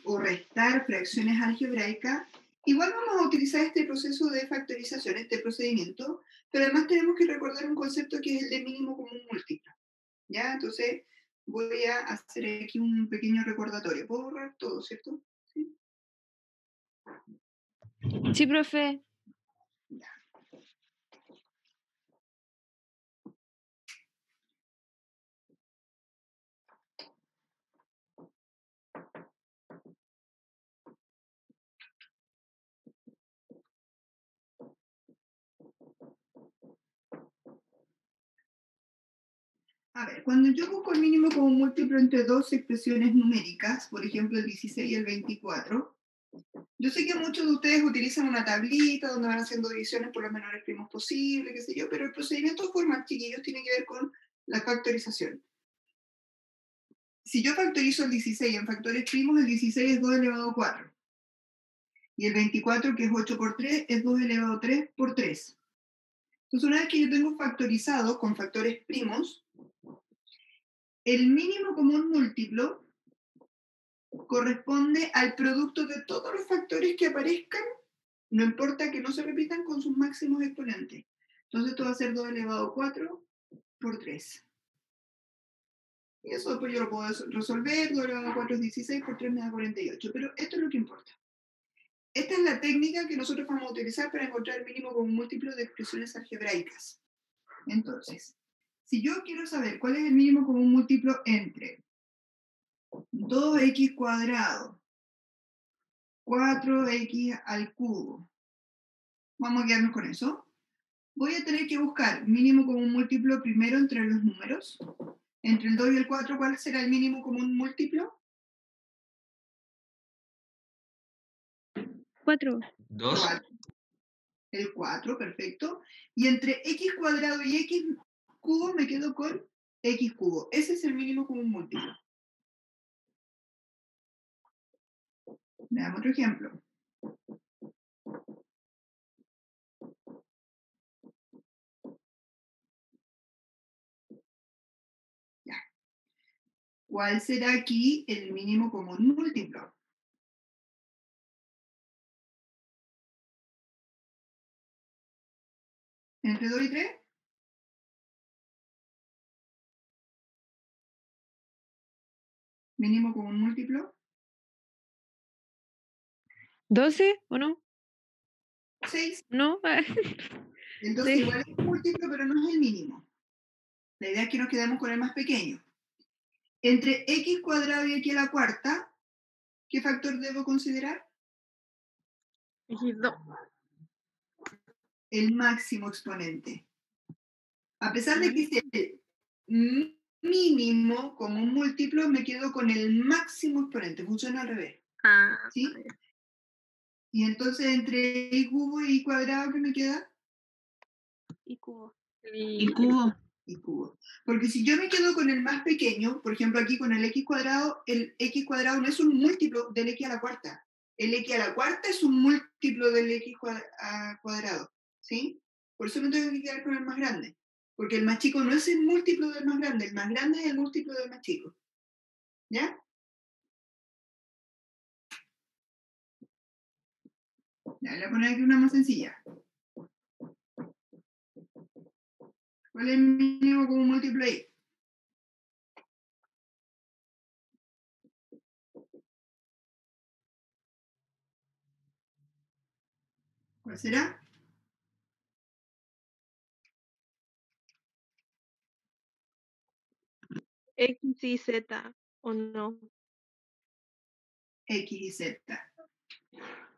o restar fracciones algebraicas, igual vamos a utilizar este proceso de factorización, este procedimiento, pero además tenemos que recordar un concepto que es el de mínimo común múltiplo. ¿Ya? Entonces voy a hacer aquí un pequeño recordatorio. ¿Puedo borrar todo, cierto? Sí. Sí, profe. A ver, cuando yo busco el mínimo como múltiplo entre dos expresiones numéricas, por ejemplo el 16 y el 24, Yo sé que muchos de ustedes utilizan una tablita donde van haciendo divisiones por los menores primos posibles, qué sé yo, pero el procedimiento formal, chiquillos, tiene que ver con la factorización. Si yo factorizo el 16 en factores primos, el 16 es 2 elevado a 4. Y el 24, que es 8 por 3, es 2 elevado a 3 por 3. Entonces, una vez que yo tengo factorizado con factores primos, el mínimo común múltiplo corresponde al producto de todos los factores que aparezcan, no importa que no se repitan, con sus máximos exponentes. Entonces, esto va a ser 2 elevado a 4 por 3. Y eso después yo lo puedo resolver, 2 elevado a 4 es 16, por 3 me da 48. Pero esto es lo que importa. Esta es la técnica que nosotros vamos a utilizar para encontrar el mínimo común múltiplo de expresiones algebraicas. Entonces, si yo quiero saber cuál es el mínimo común múltiplo entre 2x cuadrado, 4x al cubo, vamos a quedarnos con eso. Voy a tener que buscar mínimo común múltiplo primero entre los números. Entre el 2 y el 4, ¿cuál será el mínimo común múltiplo? 4. 2. 4. El 4, perfecto. Y entre x cuadrado y x cubo me quedo con x cubo. Ese es el mínimo común múltiplo. Veamos otro ejemplo. Ya. ¿Cuál será aquí el mínimo común múltiplo? ¿Entre 2 y 3? ¿Mínimo común múltiplo? 12, ¿o no? 6. ¿No? El 12 Sí. igual es un múltiplo, pero no es el mínimo. La idea es que nos quedemos con el más pequeño. Entre x cuadrado y x a la cuarta, ¿qué factor debo considerar? X2. El máximo exponente. A pesar de que sea el mínimo como un múltiplo, me quedo con el máximo exponente. Funciona al revés. Ah, ¿Sí? Y entonces entre y cubo y cuadrado, ¿qué me queda? Y cubo. Y cubo. Y cubo. Porque si yo me quedo con el más pequeño, por ejemplo aquí con el x cuadrado no es un múltiplo del x a la cuarta. El x a la cuarta es un múltiplo del x cuadrado. ¿Sí? Por eso me tengo que quedar con el más grande. Porque el más chico no es el múltiplo del más grande es el múltiplo del más chico. ¿Ya? Ya, le voy a poner aquí una más sencilla. ¿Cuál es el mínimo común múltiplo ahí? ¿Cuál será? X y Z, ¿o no? X y Z.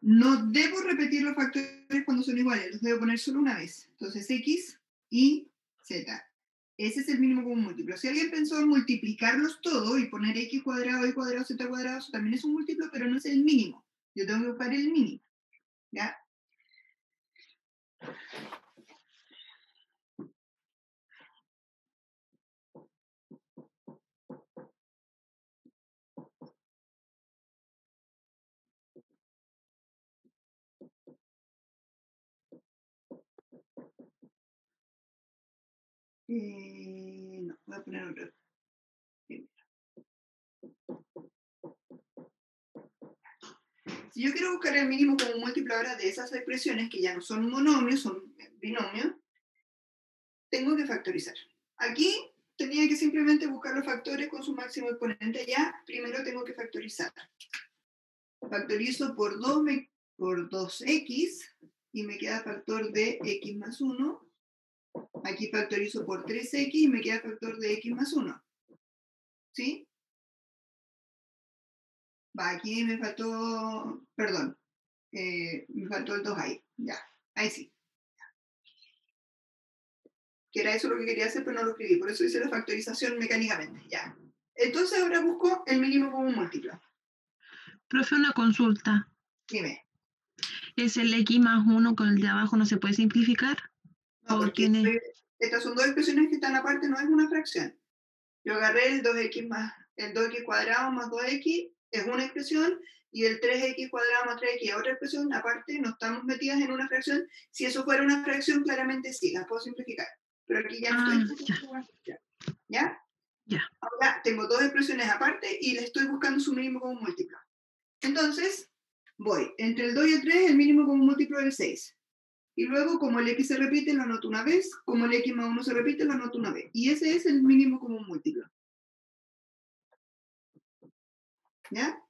No debo repetir los factores cuando son iguales, los debo poner solo una vez. Entonces, X y Z. Ese es el mínimo común múltiplo. Si alguien pensó en multiplicarlos todos y poner X cuadrado, Y cuadrado, Z cuadrado, eso también es un múltiplo, pero no es el mínimo. Yo tengo que buscar el mínimo. ¿Ya? No, voy a poner otro. Si yo quiero buscar el mínimo común múltiplo ahora de esas expresiones que ya no son monomios, son binomios, tengo que factorizar. Aquí tenía que simplemente buscar los factores con su máximo exponente. Ya primero tengo que factorizar. Factorizo por 2x y me queda factor de x más 1. Aquí factorizo por 3x y me queda factor de x más 1. ¿Sí? Va, aquí me faltó, perdón, me faltó el 2 ahí. Ya, ahí sí. Que era eso lo que quería hacer, pero no lo escribí. Por eso hice la factorización mecánicamente. Ya. Entonces ahora busco el mínimo común múltiplo. Profe, una consulta. Dime. ¿Es el X más 1 con el de abajo no se puede simplificar? No, ¿O porque tiene...? estas son dos expresiones que están aparte, no es una fracción. Yo agarré el 2x más el 2x cuadrado más 2x, es una expresión, y el 3x cuadrado más 3x es otra expresión, aparte no estamos metidas en una fracción. Si eso fuera una fracción, claramente sí, la puedo simplificar. Pero aquí ya no estoy ¿ya? Ya. Ahora tengo dos expresiones aparte y le estoy buscando su mínimo común múltiplo. Entonces, voy entre el 2 y el 3, el mínimo común múltiplo es el 6. Y luego, como el x se repite, lo anoto una vez. Como el x más 1 se repite, lo anoto una vez. Y ese es el mínimo común múltiplo. ¿Ya?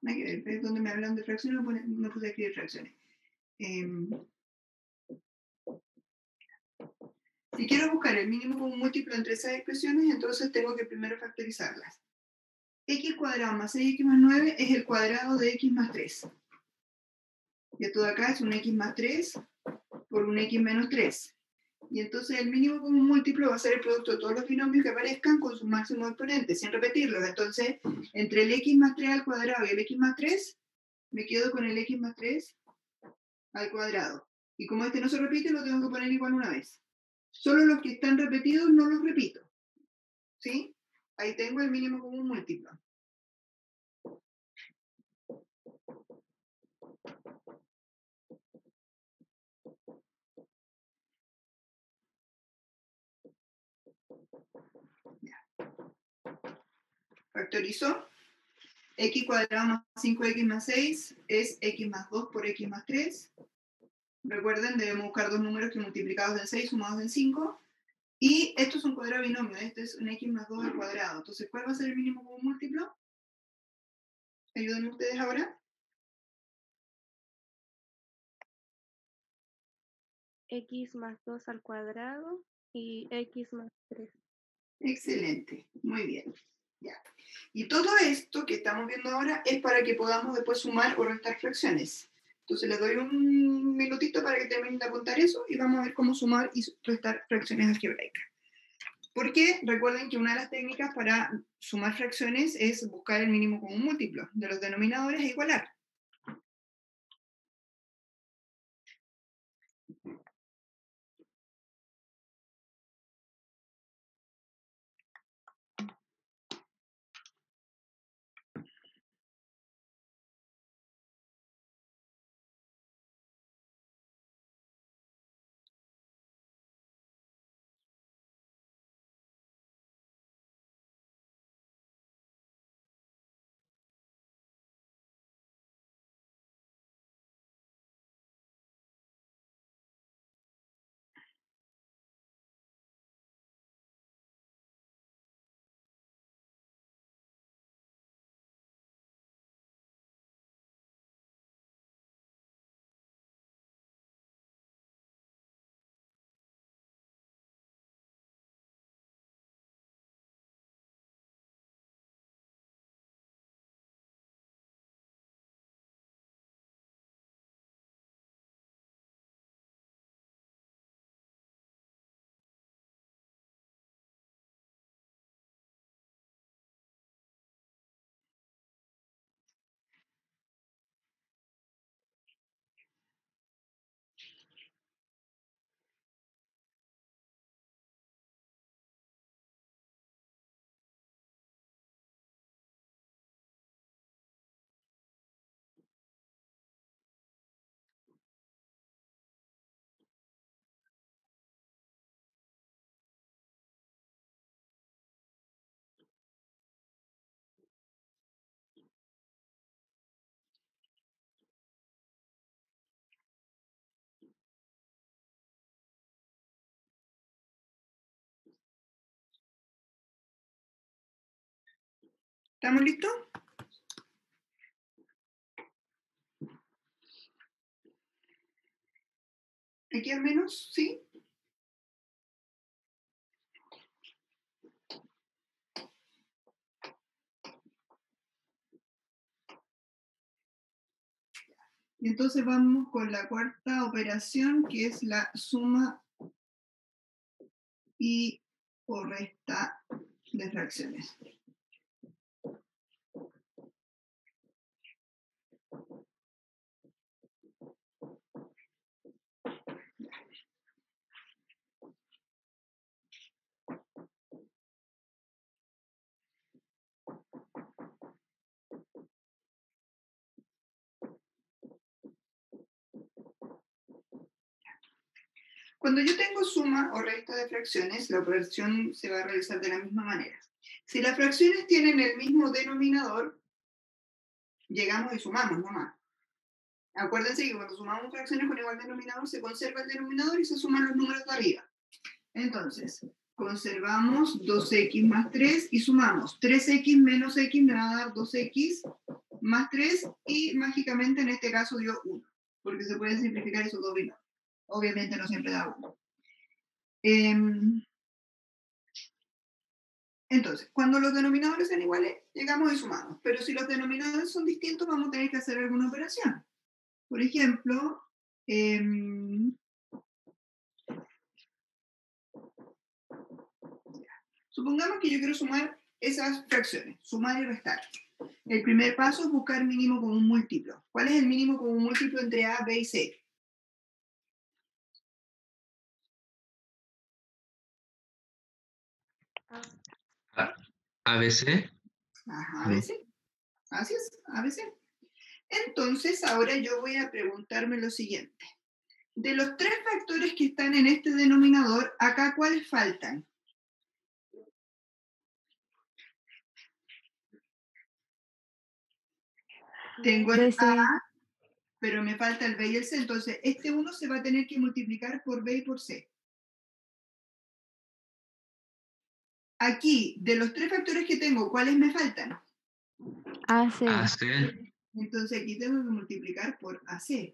No hay que ver, es donde me hablan de fracciones, me puse a escribir fracciones. Si quiero buscar el mínimo común múltiplo entre esas expresiones, entonces tengo que primero factorizarlas. X cuadrado más 6x más 9 es el cuadrado de x más 3. Y esto de acá es un x más 3 por un x menos 3. Y entonces el mínimo común múltiplo va a ser el producto de todos los binomios que aparezcan con sus máximos exponentes, sin repetirlos. Entonces, entre el x más 3 al cuadrado y el x más 3, me quedo con el x más 3 al cuadrado. Y como este no se repite, lo tengo que poner igual una vez. Solo los que están repetidos no los repito. ¿Sí? Ahí tengo el mínimo común múltiplo. Factorizo. X cuadrado más 5x más 6 es x más 2 por x más 3. Recuerden, debemos buscar dos números que multiplicados en 6 sumados en 5. Y esto es un cuadrado binomio, este es un x más 2 al cuadrado. Entonces, ¿cuál va a ser el mínimo común múltiplo? Ayúdenme ustedes ahora. X más 2 al cuadrado y X más 3. Excelente, muy bien. Ya. Y todo esto que estamos viendo ahora es para que podamos después sumar o restar fracciones. Entonces les doy un minutito para que terminen de apuntar eso y vamos a ver cómo sumar y restar fracciones algebraicas. Porque recuerden que una de las técnicas para sumar fracciones es buscar el mínimo común múltiplo de los denominadores e igualar. ¿Estamos listos? Aquí al menos, ¿sí? Y entonces vamos con la cuarta operación, que es la suma y o resta de fracciones. Cuando yo tengo suma o resta de fracciones, la operación se va a realizar de la misma manera. Si las fracciones tienen el mismo denominador, llegamos y sumamos nomás. Acuérdense que cuando sumamos fracciones con igual denominador, se conserva el denominador y se suman los números de arriba. Entonces, conservamos 2x más 3 y sumamos 3x menos x me va a dar 2x más 3 y mágicamente en este caso dio 1, porque se pueden simplificar esos dos binomios. Obviamente no siempre da 1. Entonces, cuando los denominadores sean iguales, llegamos y sumamos. Pero si los denominadores son distintos, vamos a tener que hacer alguna operación. Por ejemplo, supongamos que yo quiero sumar esas fracciones, sumar y restar. El primer paso es buscar mínimo común múltiplo. ¿Cuál es el mínimo común múltiplo entre A, B y C? ABC. Ajá, ABC. Así es, ABC. Entonces, ahora yo voy a preguntarme lo siguiente. De los 3 factores que están en este denominador, acá ¿cuáles faltan? Tengo el A, pero me falta el B y el C. Entonces, este 1 se va a tener que multiplicar por B y por C. Aquí, de los 3 factores que tengo, ¿cuáles me faltan? AC. AC. Entonces, aquí tengo que multiplicar por AC.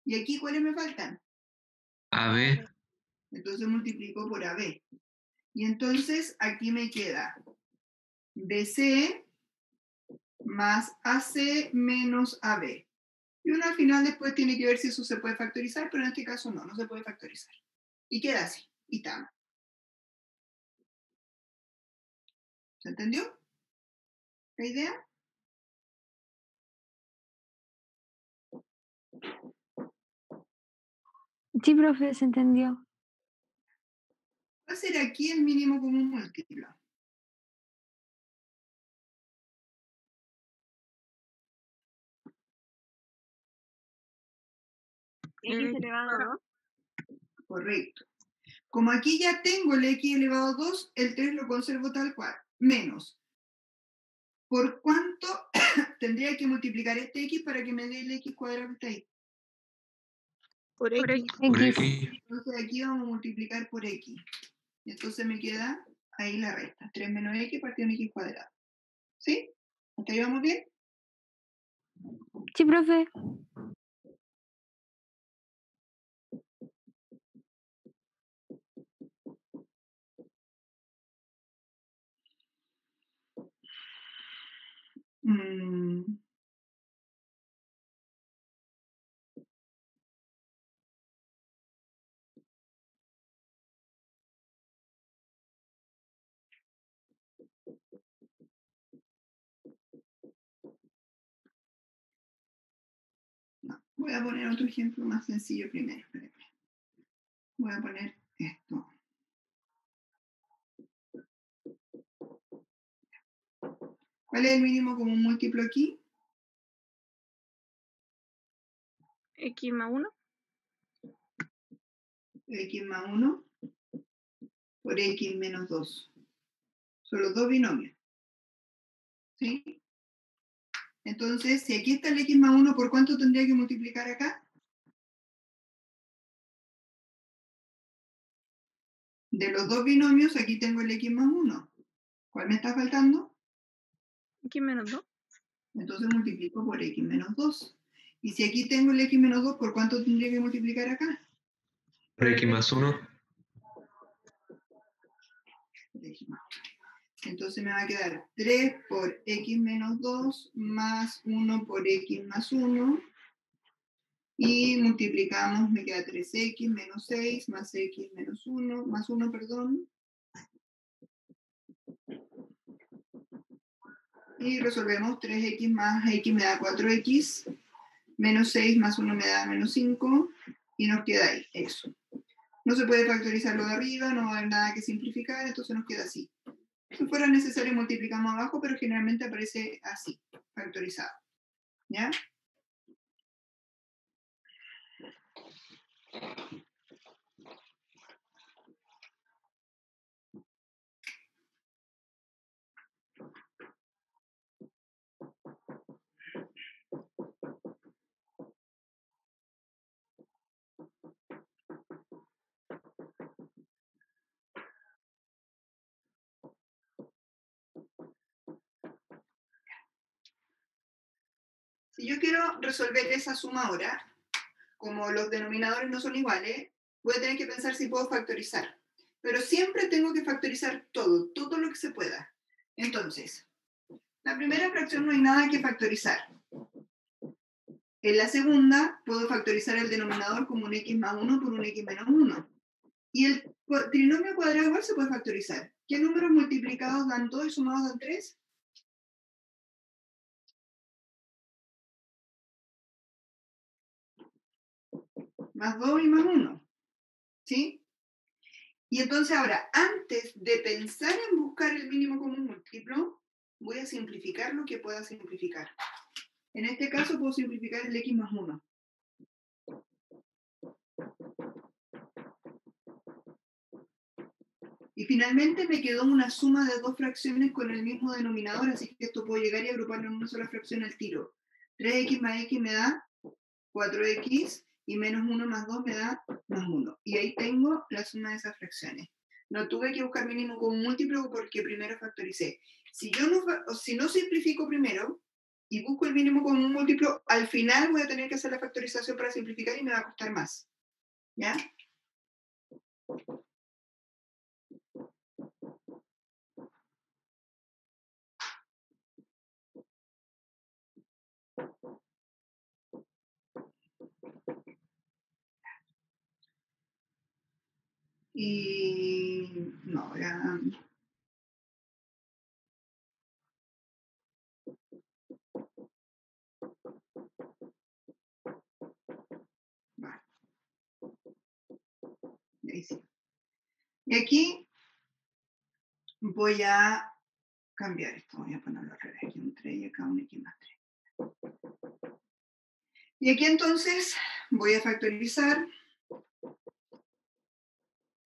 ¿Y aquí cuáles me faltan? AB. Entonces multiplico por AB. Y entonces aquí me queda BC más AC menos AB. Y uno al final después tiene que ver si eso se puede factorizar, pero en este caso no se puede factorizar. Y queda así, y tama. ¿Se entendió la idea? Sí, profe, se entendió. Va a ser aquí el mínimo común múltiplo. X elevado a 2. Correcto. Como aquí ya tengo el x elevado a 2, el 3 lo conservo tal cual. Menos. ¿Por cuánto tendría que multiplicar este x para que me dé el x cuadrado que está ahí? Por X. Por X. X. Entonces aquí vamos a multiplicar por x. Entonces me queda ahí la resta. 3 menos x partido en x cuadrado. ¿Sí? ¿Hasta ahí vamos bien? Sí, profe. No, voy a poner otro ejemplo más sencillo primero. Espérame. Voy a poner esto. ¿Cuál es el mínimo común múltiplo aquí? X más 1. X más 1 por x menos 2. Son los dos binomios. ¿Sí? Entonces, si aquí está el x más 1, ¿por cuánto tendría que multiplicar acá? De los dos binomios, aquí tengo el x más 1. ¿Cuál me está faltando? X menos 2. Entonces multiplico por x menos 2. Y si aquí tengo el x menos 2, ¿por cuánto tendría que multiplicar acá? Por X más 1. Entonces me va a quedar 3 por x menos 2 más 1 por x más 1 Y multiplicamos, me queda 3x menos 6 más x menos 1, más 1, perdón. Y resolvemos 3x más x me da 4x, menos 6 más 1 me da menos 5, y nos queda ahí, eso. No se puede factorizar lo de arriba, no va a haber nada que simplificar, entonces nos queda así. Si fuera necesario multiplicamos abajo, pero generalmente aparece así, factorizado. ¿Ya? Si yo quiero resolver esa suma ahora, como los denominadores no son iguales, voy a tener que pensar si puedo factorizar. Pero siempre tengo que factorizar todo, todo lo que se pueda. Entonces, la primera fracción no hay nada que factorizar. En la segunda, puedo factorizar el denominador como un x más 1 por un x menos 1. Y el trinomio cuadrado igual se puede factorizar. ¿Qué números multiplicados dan 2 y sumados dan 3? Más 2 y más 1. ¿Sí? Y entonces ahora, antes de pensar en buscar el mínimo común múltiplo, voy a simplificar lo que pueda simplificar. En este caso puedo simplificar el x más 1. Y finalmente me quedó una suma de dos fracciones con el mismo denominador, así que esto puedo llegar y agruparlo en una sola fracción al tiro. 3x más x me da 4x, y menos 1 más 2 me da más 1. Y ahí tengo la suma de esas fracciones. No tuve que buscar mínimo común múltiplo porque primero factoricé. Si no simplifico primero y busco el mínimo común múltiplo, al final voy a tener que hacer la factorización para simplificar y me va a costar más. ¿Ya? Y no, ya. Vale. Ahí sí. Y aquí voy a cambiar esto, voy a ponerlo al revés, aquí un 3 y acá un x más 3. Y aquí entonces voy a factorizar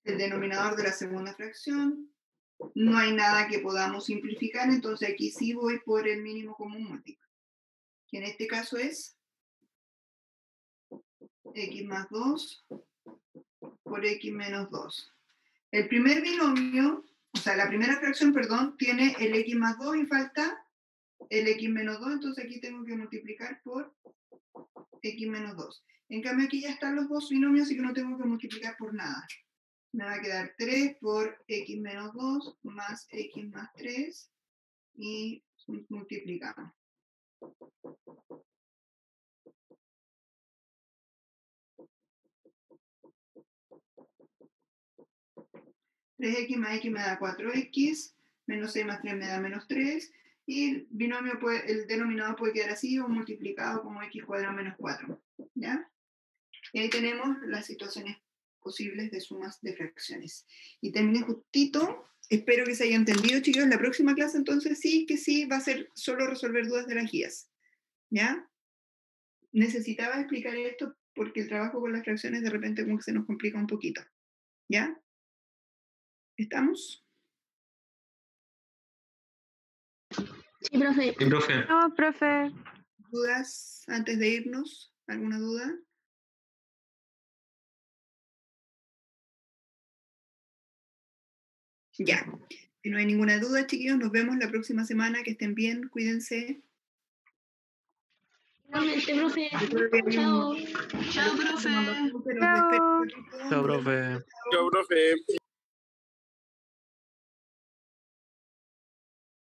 el denominador de la segunda fracción. No hay nada que podamos simplificar, entonces aquí sí voy por el mínimo común múltiplo, que en este caso es x más 2 por x menos 2. El primer binomio, o sea, la primera fracción, perdón, tiene el x más 2 y falta el x menos 2, entonces aquí tengo que multiplicar por x menos 2. En cambio aquí ya están los dos binomios, así que no tengo que multiplicar por nada. Me va a quedar 3 por x menos 2 más x más 3 y multiplicamos. X más x me da 4x, menos 6 más 3 me da menos 3, y el binomio el denominador puede quedar así o multiplicado como x cuadrado menos 4. ¿Ya? Y ahí tenemos las situaciones posibles de sumas de fracciones. Y terminé justito. Espero que se haya entendido, chicos. La próxima clase, entonces, sí va a ser solo resolver dudas de las guías. ¿Ya? Necesitaba explicar esto porque el trabajo con las fracciones de repente como que se nos complica un poquito. ¿Ya? ¿Estamos? Sí, profe. Sí, profe. No, profe. ¿Dudas antes de irnos? ¿Alguna duda? Ya. Si no hay ninguna duda, chiquillos, nos vemos la próxima semana. Que estén bien, cuídense. Igualmente, profe. Chao. Chao, profe. Chao, profe. Chao, profe.